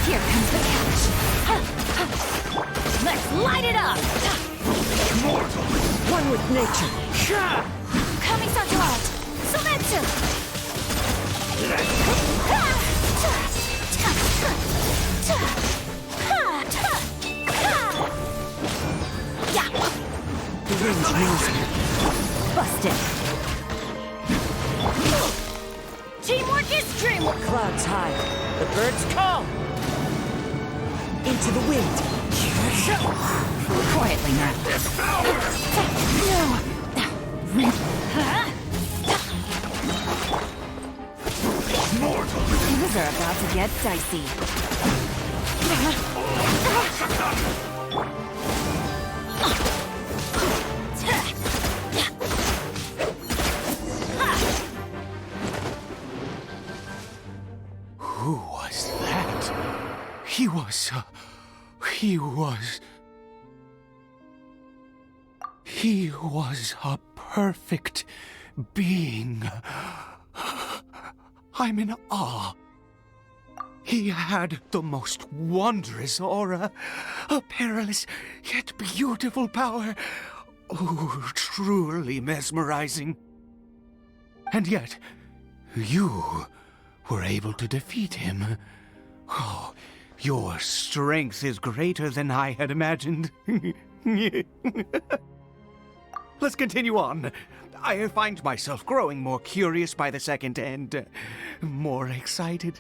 Here comes the catch. Let's light it up. One with nature. Coming Santorat. Sumetsu. The range knows me. Busted. Teamwork is dreamwork. Clouds high. The birds call. Into the wind. Quietly now. Things are about to get dicey. Who was that? He was a perfect being. I'm in awe. He had the most wondrous aura, a perilous yet beautiful power. Oh, truly mesmerizing. And yet, you were able to defeat him. Oh, your strength is greater than I had imagined. Let's continue on. I find myself growing more curious by the second and more excited.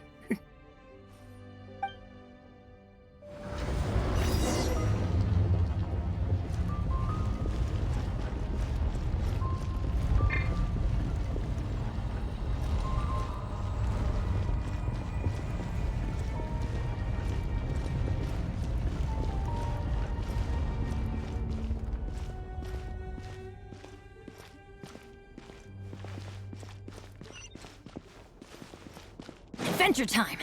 Adventure time!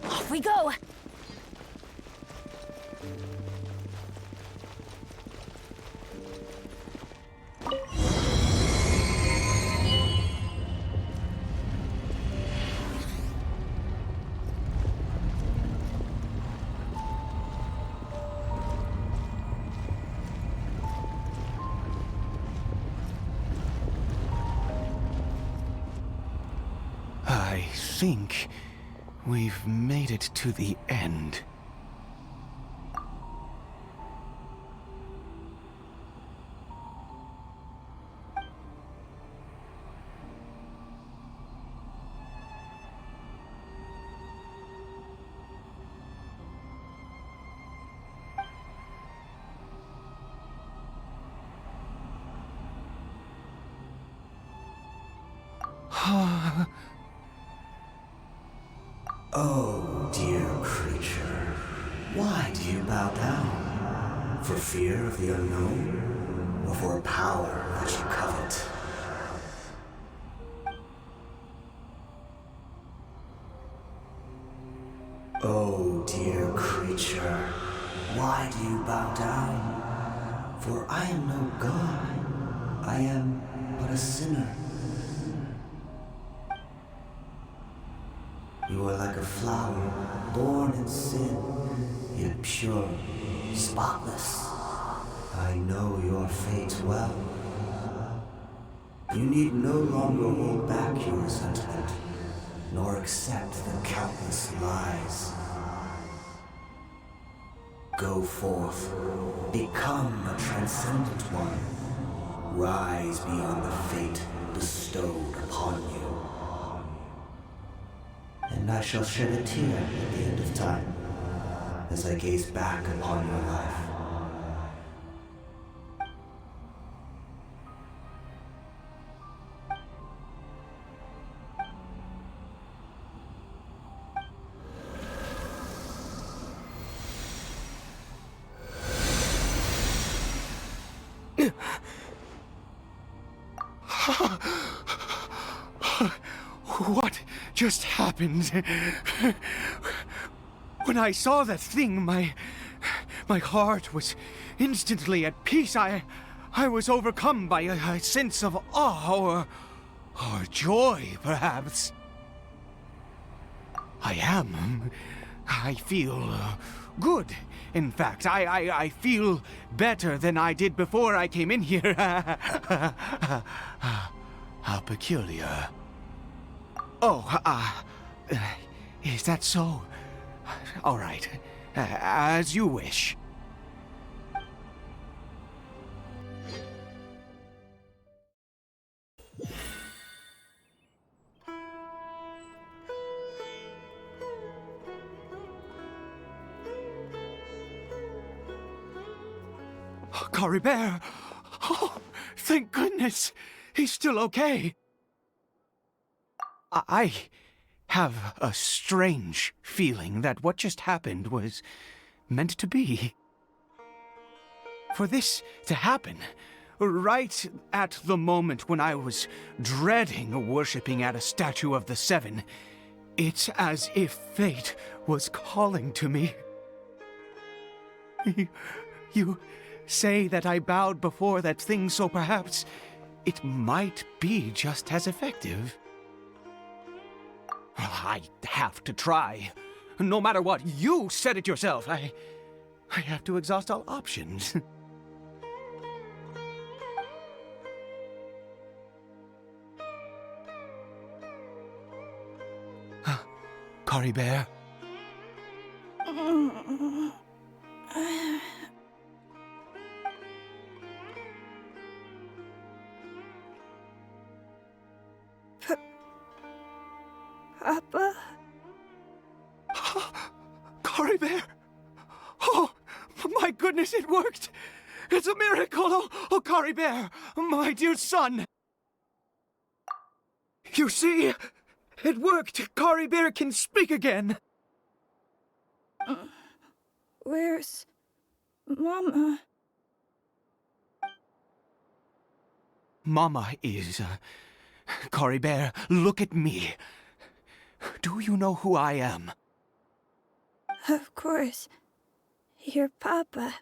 Off we go! I think we've made it to the end. Oh, dear creature, why do you bow down? For fear of the unknown? Or for a power that you covet? Oh, dear creature, why do you bow down? For I am no god, I am but a sinner. You are like a flower, born in sin, yet pure, spotless. I know your fate well. You need no longer hold back your resentment, nor accept the countless lies. Go forth, become a transcendent one. Rise beyond the fate bestowed upon you. And I shall shed a tear at the end of time, as I gaze back upon your life. What just happened? When I saw that thing, My heart was instantly at peace. I was overcome by a sense of awe or joy, perhaps. I feel good. In fact, I feel better than I did before I came in here. How peculiar. Oh, is that so? All right, as you wish. Caribert! Oh, thank goodness! He's still okay. I have a strange feeling that what just happened was meant to be. For this to happen, right at the moment when I was dreading worshipping at a statue of the Seven, it's as if fate was calling to me. You say that I bowed before that thing, so perhaps it might be just as effective. I have to try. No matter what, you said it yourself. I have to exhaust all options. Caribert? Papa? Caribert! Oh, my goodness, it worked! It's a miracle! Oh, Caribert, my dear son! You see, it worked! Caribert can speak again! Where's Mama? Mama is... Caribert, look at me. Do you know who I am? Of course. Your Papa.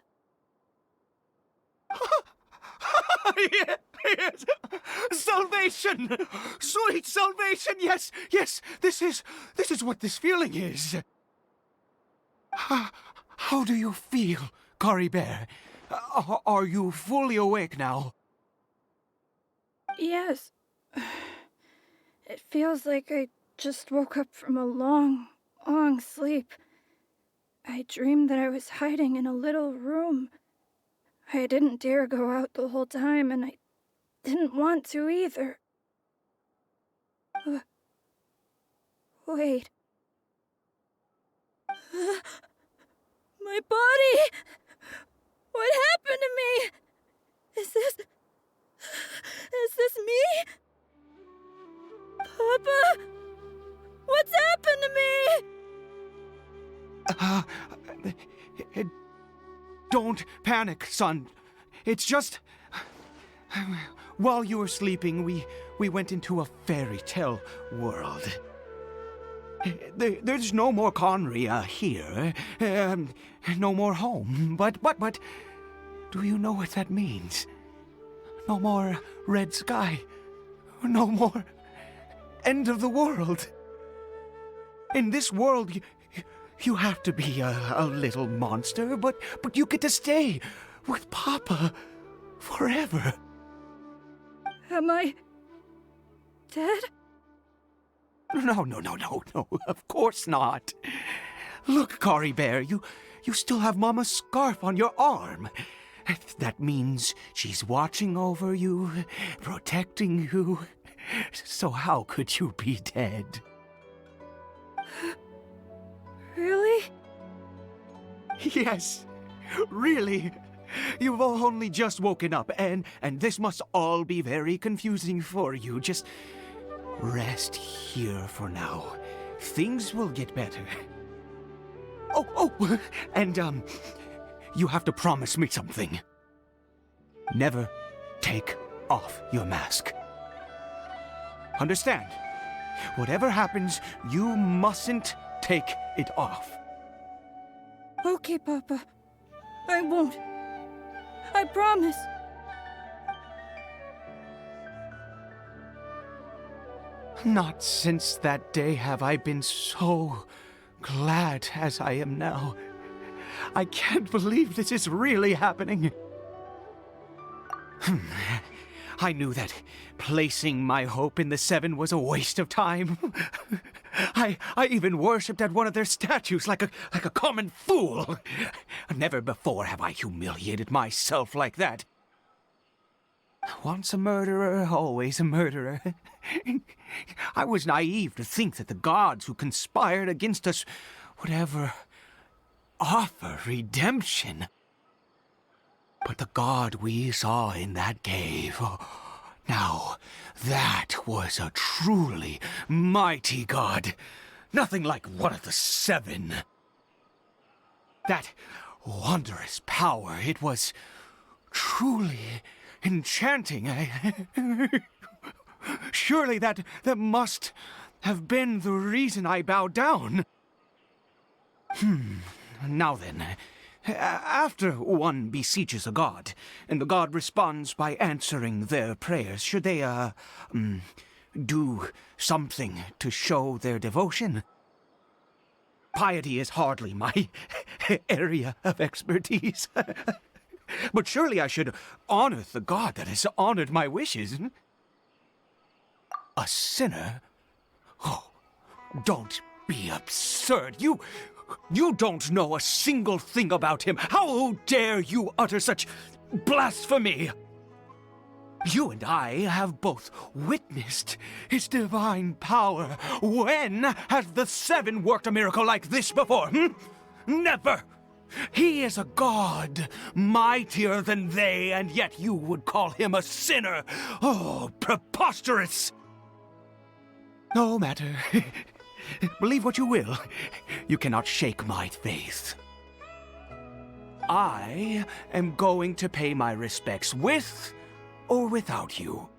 Yes! Salvation! Sweet salvation! Yes, yes! This is what this feeling is. How do you feel, Caribert? Are you fully awake now? Yes. It feels like I just woke up from a long, long sleep. I dreamed that I was hiding in a little room. I didn't dare go out the whole time, and I didn't want to either. Wait. My body! What happened to me? Is this me? Papa? What's happened to me? Don't panic, son. It's just... While you were sleeping, we went into a fairy tale world. There's no more Conria here. No more home. But... Do you know what that means? No more red sky. No more end of the world. In this world, you have to be a little monster, but you get to stay with Papa forever. Am I dead? No, of course not. Look, Caribert, you still have Mama's scarf on your arm. That means she's watching over you, protecting you. So how could you be dead? Really? Yes, really. You've only just woken up, and this must all be very confusing for you. Just rest here for now. Things will get better. Oh, and you have to promise me something. Never take off your mask. Understand? Whatever happens, you mustn't take it off. Okay, Papa. I won't. I promise. Not since that day have I been so glad as I am now. I can't believe this is really happening. I knew that placing my hope in the Seven was a waste of time. I even worshipped at one of their statues like a common fool. Never before have I humiliated myself like that. Once a murderer, always a murderer. I was naive to think that the gods who conspired against us would ever offer redemption. But the god we saw in that cave, now that was a truly mighty god. Nothing like one of the Seven. That wondrous power, it was truly enchanting. Surely that must have been the reason I bowed down. Now then, after one beseeches a god, and the god responds by answering their prayers, should they, do something to show their devotion? Piety is hardly my area of expertise. But surely I should honor the god that has honored my wishes. A sinner? Oh, don't be absurd. You don't know a single thing about him. How dare you utter such blasphemy? You and I have both witnessed his divine power. When has the Seven worked a miracle like this before? Never! He is a god, mightier than they, and yet you would call him a sinner. Oh, preposterous! No matter. Believe what you will. You cannot shake my faith. I am going to pay my respects with or without you.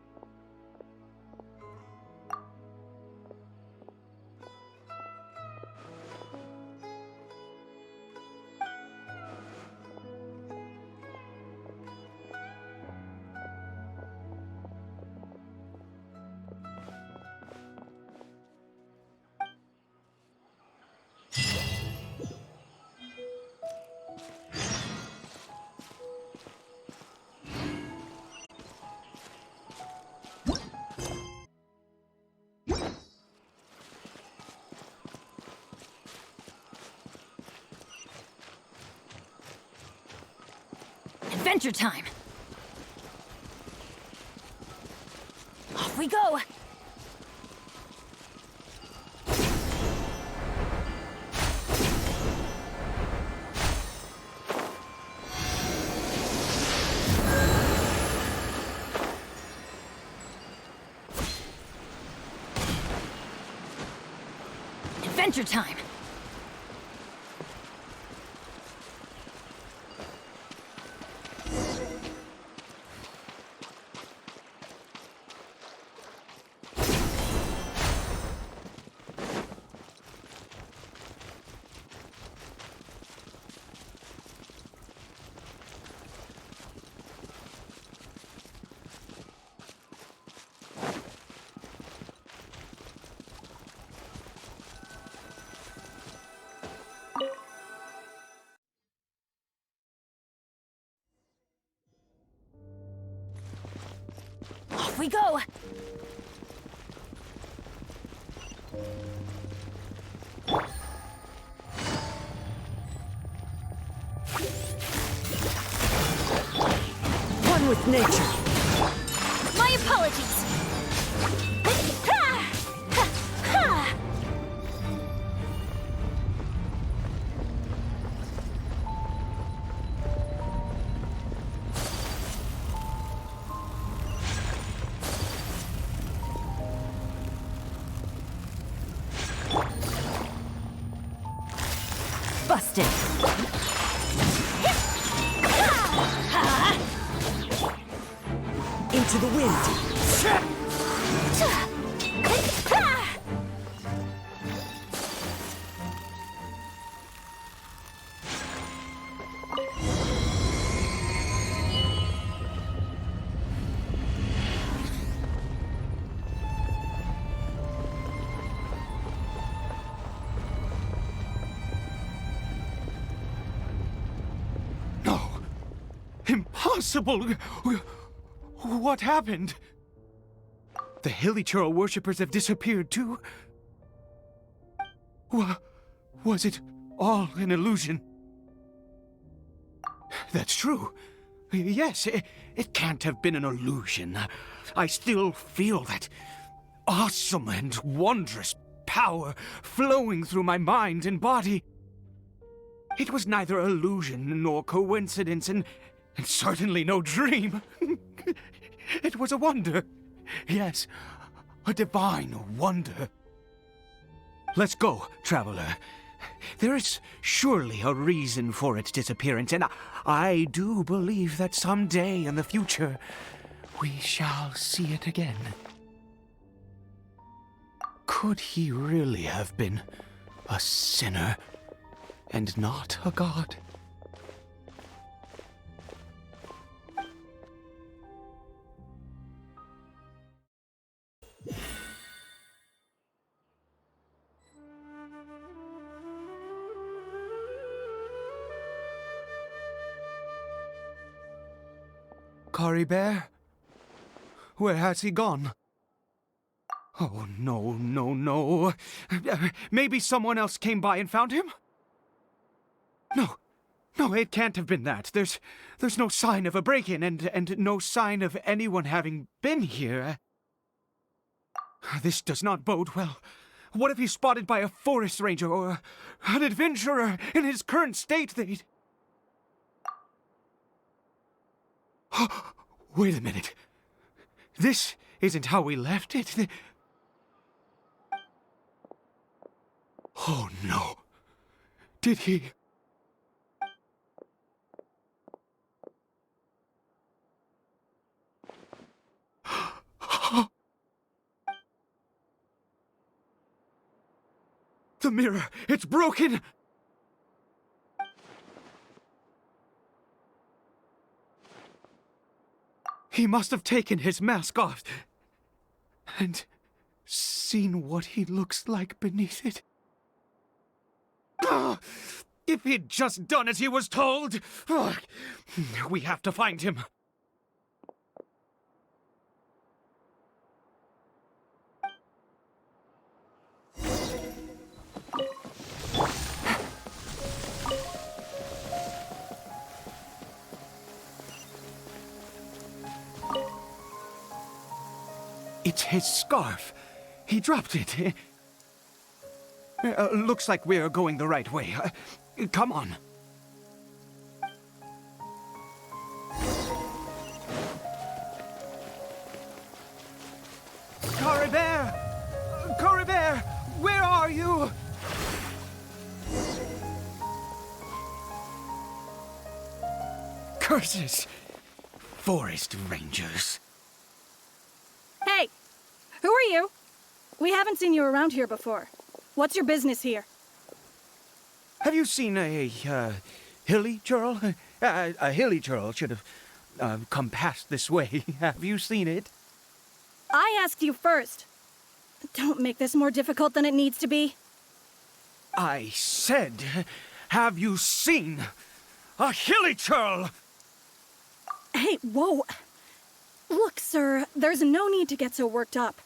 Adventure time! Off we go! Adventure time! Off we go! One with nature. My apologies! Ha! Ha! Ha! Busted. Into the wind. Impossible! What happened? The Hilichurl worshippers have disappeared too? Was it all an illusion? That's true. Yes, it can't have been an illusion. I still feel that awesome and wondrous power flowing through my mind and body. It was neither illusion nor coincidence, and certainly no dream. It was a wonder. Yes, a divine wonder. Let's go, traveler. There is surely a reason for its disappearance, and I do believe that someday in the future we shall see it again. Could he really have been a sinner and not a god? Caribert? Where has he gone? Oh, no. Maybe someone else came by and found him? No, it can't have been that. There's no sign of a break-in and no sign of anyone having been here. This does not bode well. What if he's spotted by a forest ranger or an adventurer in his current state? Wait a minute. This isn't how we left it. Oh no. Did he... The mirror! It's broken! He must have taken his mask off and seen what he looks like beneath it. If he'd just done as he was told! We have to find him. It's his scarf. He dropped it. Looks like we're going the right way. Come on. Caribert! Caribert! Where are you? Curses! Forest rangers. Hey! Who are you? We haven't seen you around here before. What's your business here? Have you seen a Hilichurl? A Hilichurl should have come past this way. Have you seen it? I asked you first. Don't make this more difficult than it needs to be. I said, have you seen a Hilichurl? Hey, whoa. Look, sir, there's no need to get so worked up.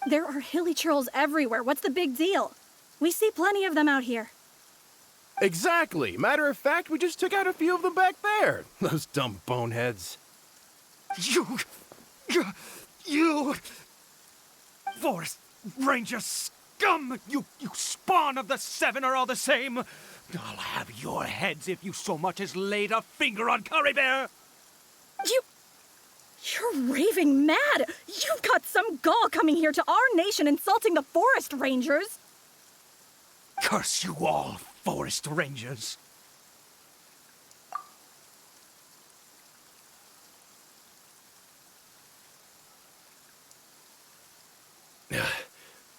There are Hilichurls everywhere. What's the big deal? We see plenty of them out here. Exactly. Matter of fact, we just took out a few of them back there. Those dumb boneheads. You... Forest Ranger scum! You spawn of the Seven are all the same! I'll have your heads if you so much as laid a finger on Caribert! You're raving mad! You've got some gall coming here to our nation insulting the Forest Rangers! Curse you all, Forest Rangers!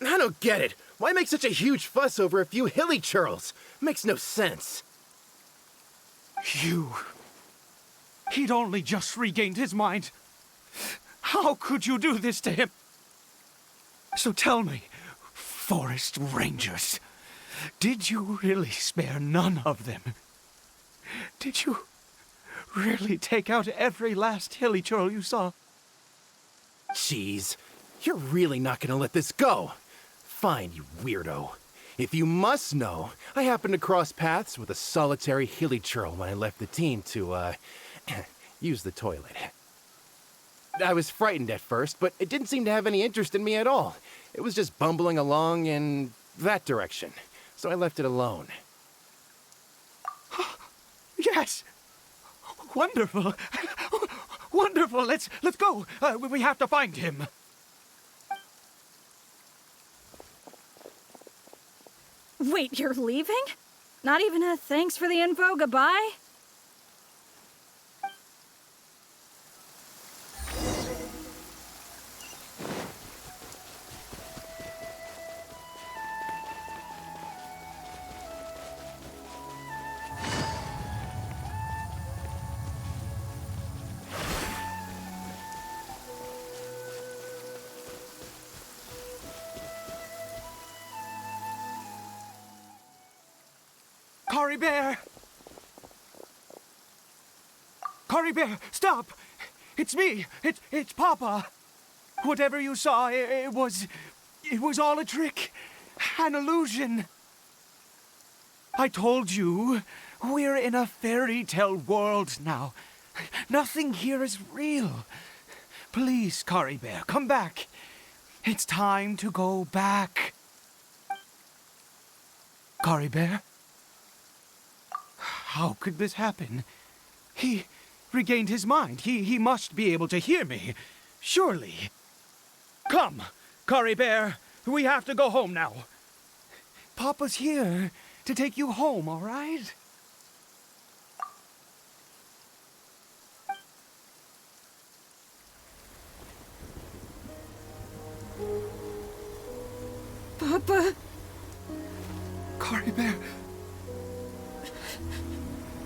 I don't get it. Why make such a huge fuss over a few Hilichurls? Makes no sense. He'd only just regained his mind. How could you do this to him? So tell me, Forest Rangers, did you really spare none of them? Did you really take out every last Hilichurl you saw. Jeez, you're really not gonna let this go. Fine, you weirdo. If you must know, I happened to cross paths with a solitary Hilichurl when I left the team to, use the toilet. I was frightened at first, but it didn't seem to have any interest in me at all. It was just bumbling along in that direction, so I left it alone. Yes! Wonderful! Wonderful! Let's go! We have to find him! Wait, you're leaving? Not even a thanks for the info, goodbye? Caribert! Caribert, stop! It's me! It's Papa! Whatever you saw, it was all a trick. An illusion. I told you, we're in a fairy tale world now. Nothing here is real. Please, Caribert, come back. It's time to go back. Caribert? How could this happen? He regained his mind. He must be able to hear me. Surely. Come, Caribert. We have to go home now. Papa's here to take you home, all right? Papa. Caribert.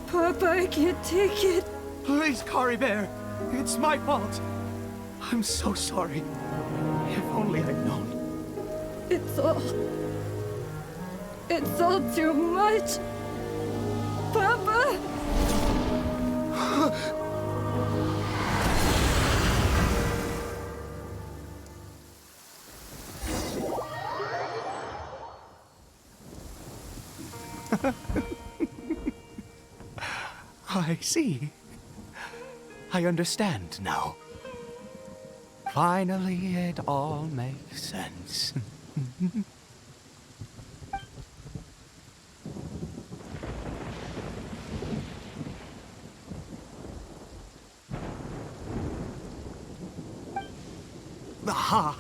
Papa, I can't take it. Please, Caribert. It's my fault. I'm so sorry. If only I'd known. It's all too much. Papa! I see. I understand now. Finally, it all makes sense. Ah,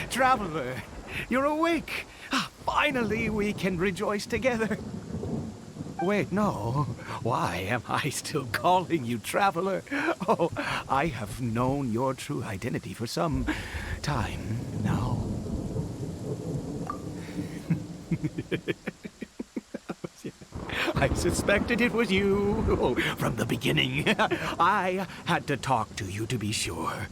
traveler, you're awake. Finally, we can rejoice together. Wait, no. Why am I still calling you Traveler? Oh, I have known your true identity for some time now. I suspected it was you from the beginning. I had to talk to you to be sure.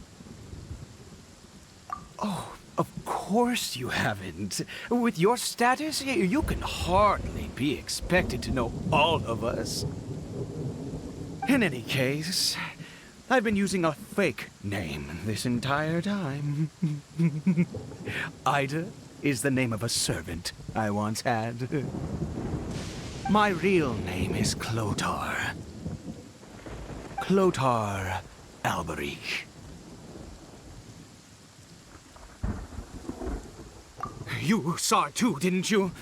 Oh, of course you haven't. With your status, you can hardly be expected to know all of us. In any case, I've been using a fake name this entire time. Eide is the name of a servant I once had. My real name is Clotar. Clotar Alberich. You saw it too, didn't you?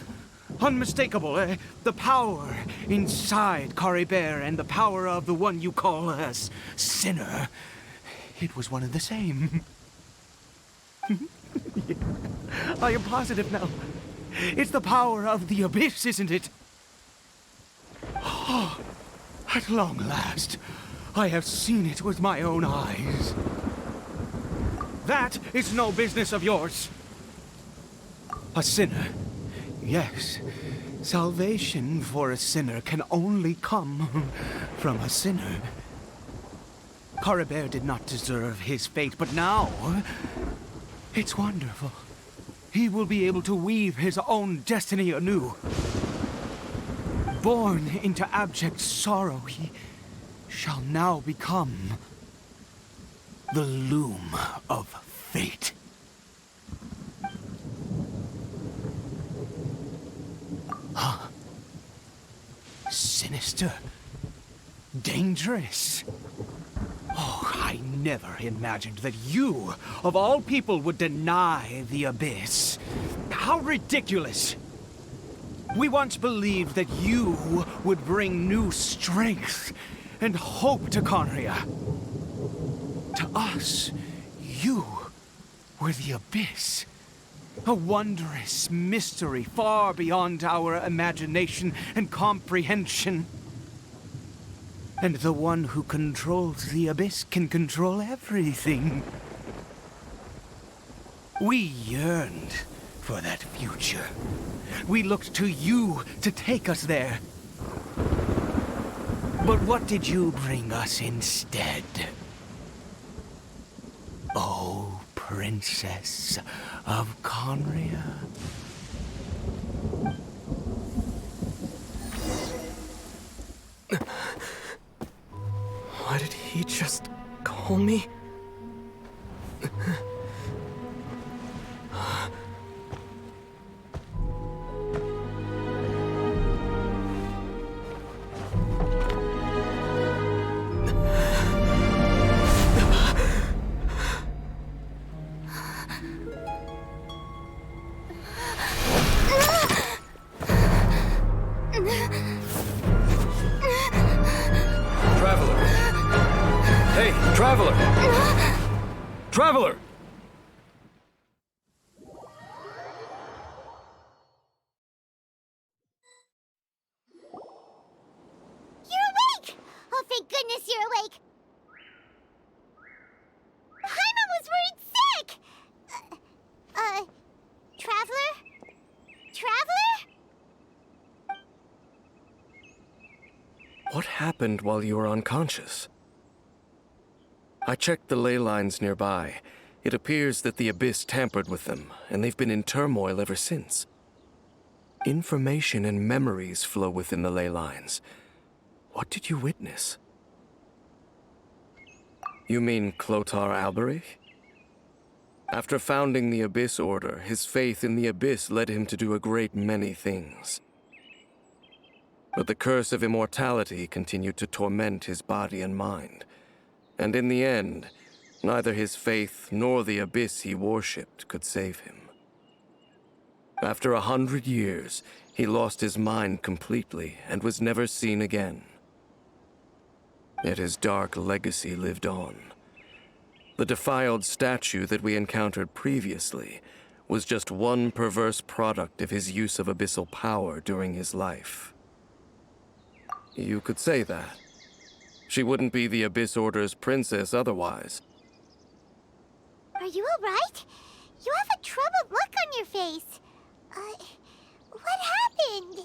Unmistakable, the power inside Caribert and the power of the one you call a sinner. It was one and the same. Yeah, I am positive now. It's the power of the abyss, isn't it? Oh, at long last, I have seen it with my own eyes. That is no business of yours. A sinner. Yes, salvation for a sinner can only come from a sinner. Caribert did not deserve his fate, but now it's wonderful. He will be able to weave his own destiny anew. Born into abject sorrow, shall now become the loom of fate. Huh? Sinister. Dangerous. Oh, I never imagined that you, of all people, would deny the abyss. How ridiculous! We once believed that you would bring new strength and hope to Conria. To us, you were the abyss. A wondrous mystery far beyond our imagination and comprehension. And the one who controls the abyss can control everything. We yearned for that future. We looked to you to take us there. But what did you bring us instead? Oh, Princess of Conria. Why did he just call me? Traveler! You're awake! Oh, thank goodness you're awake! Paimon was worried sick! Traveler? Traveler? What happened while you were unconscious? I checked the ley lines nearby. It appears that the Abyss tampered with them, and they've been in turmoil ever since. Information and memories flow within the ley lines. What did you witness? You mean Clotar Alberich? After founding the Abyss Order, his faith in the Abyss led him to do a great many things. But the curse of immortality continued to torment his body and mind. And in the end, neither his faith nor the abyss he worshipped could save him. After 100 years, he lost his mind completely and was never seen again. Yet his dark legacy lived on. The defiled statue that we encountered previously was just one perverse product of his use of abyssal power during his life. You could say that. She wouldn't be the Abyss Order's princess otherwise. Are you alright? You have a troubled look on your face. What happened?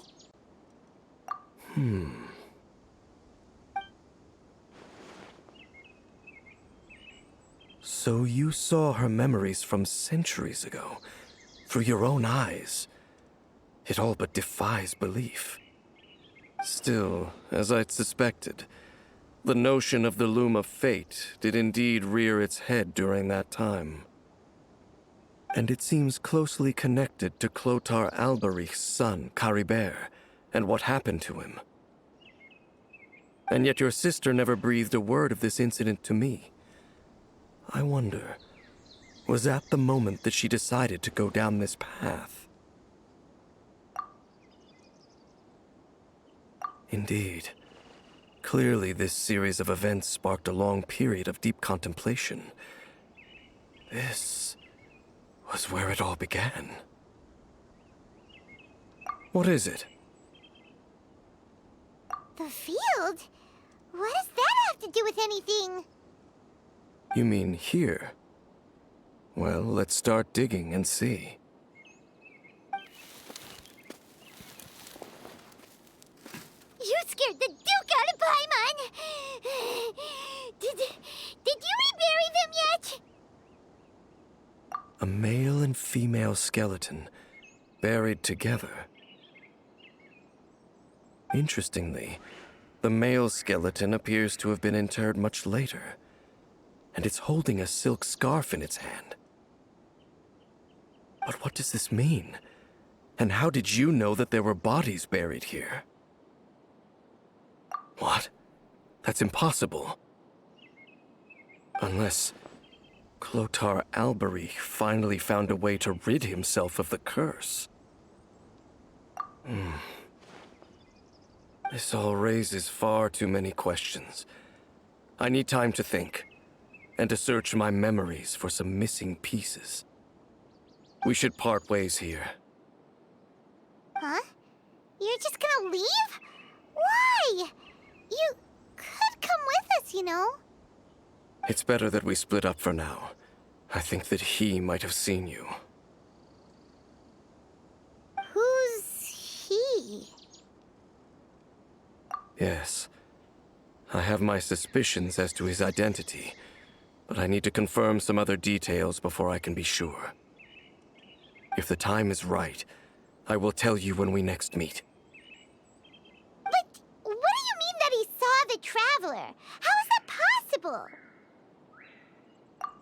So you saw her memories from centuries ago, through your own eyes. It all but defies belief. Still, as I'd suspected, the notion of the Loom of Fate did indeed rear its head during that time. And it seems closely connected to Clotar Alberich's son, Caribert, and what happened to him. And yet your sister never breathed a word of this incident to me. I wonder, was that the moment that she decided to go down this path? Indeed. Clearly, this series of events sparked a long period of deep contemplation. This was where it all began. What is it? The field? What does that have to do with anything? You mean here? Well, let's start digging and see. You scared the Duke out of Paimon! Did you rebury them yet? A male and female skeleton, buried together. Interestingly, The male skeleton appears to have been interred much later, and it's holding a silk scarf in its hand. But what does this mean? And how did you know that there were bodies buried here? What? That's impossible. Unless Clotar Albery finally found a way to rid himself of the curse. This all raises far too many questions. I need time to think, and to search my memories for some missing pieces. We should part ways here. Huh? You're just gonna leave? Why? You could come with us, you know. It's better that we split up for now. I think that he might have seen you. Who's he? Yes. I have my suspicions as to his identity, but I need to confirm some other details before I can be sure. If the time is right, I will tell you when we next meet. But what do you mean that he saw the Traveler? How is that possible?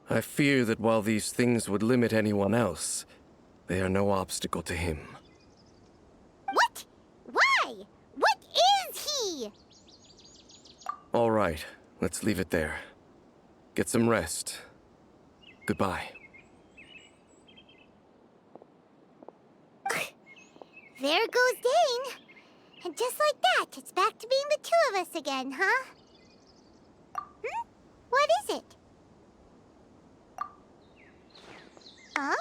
I fear that while these things would limit anyone else, they are no obstacle to him. What? Why? What is he? All right, let's leave it there. Get some rest. Goodbye. There goes Dane. And just like that, it's back to being the two of us again, huh? What is it? Huh?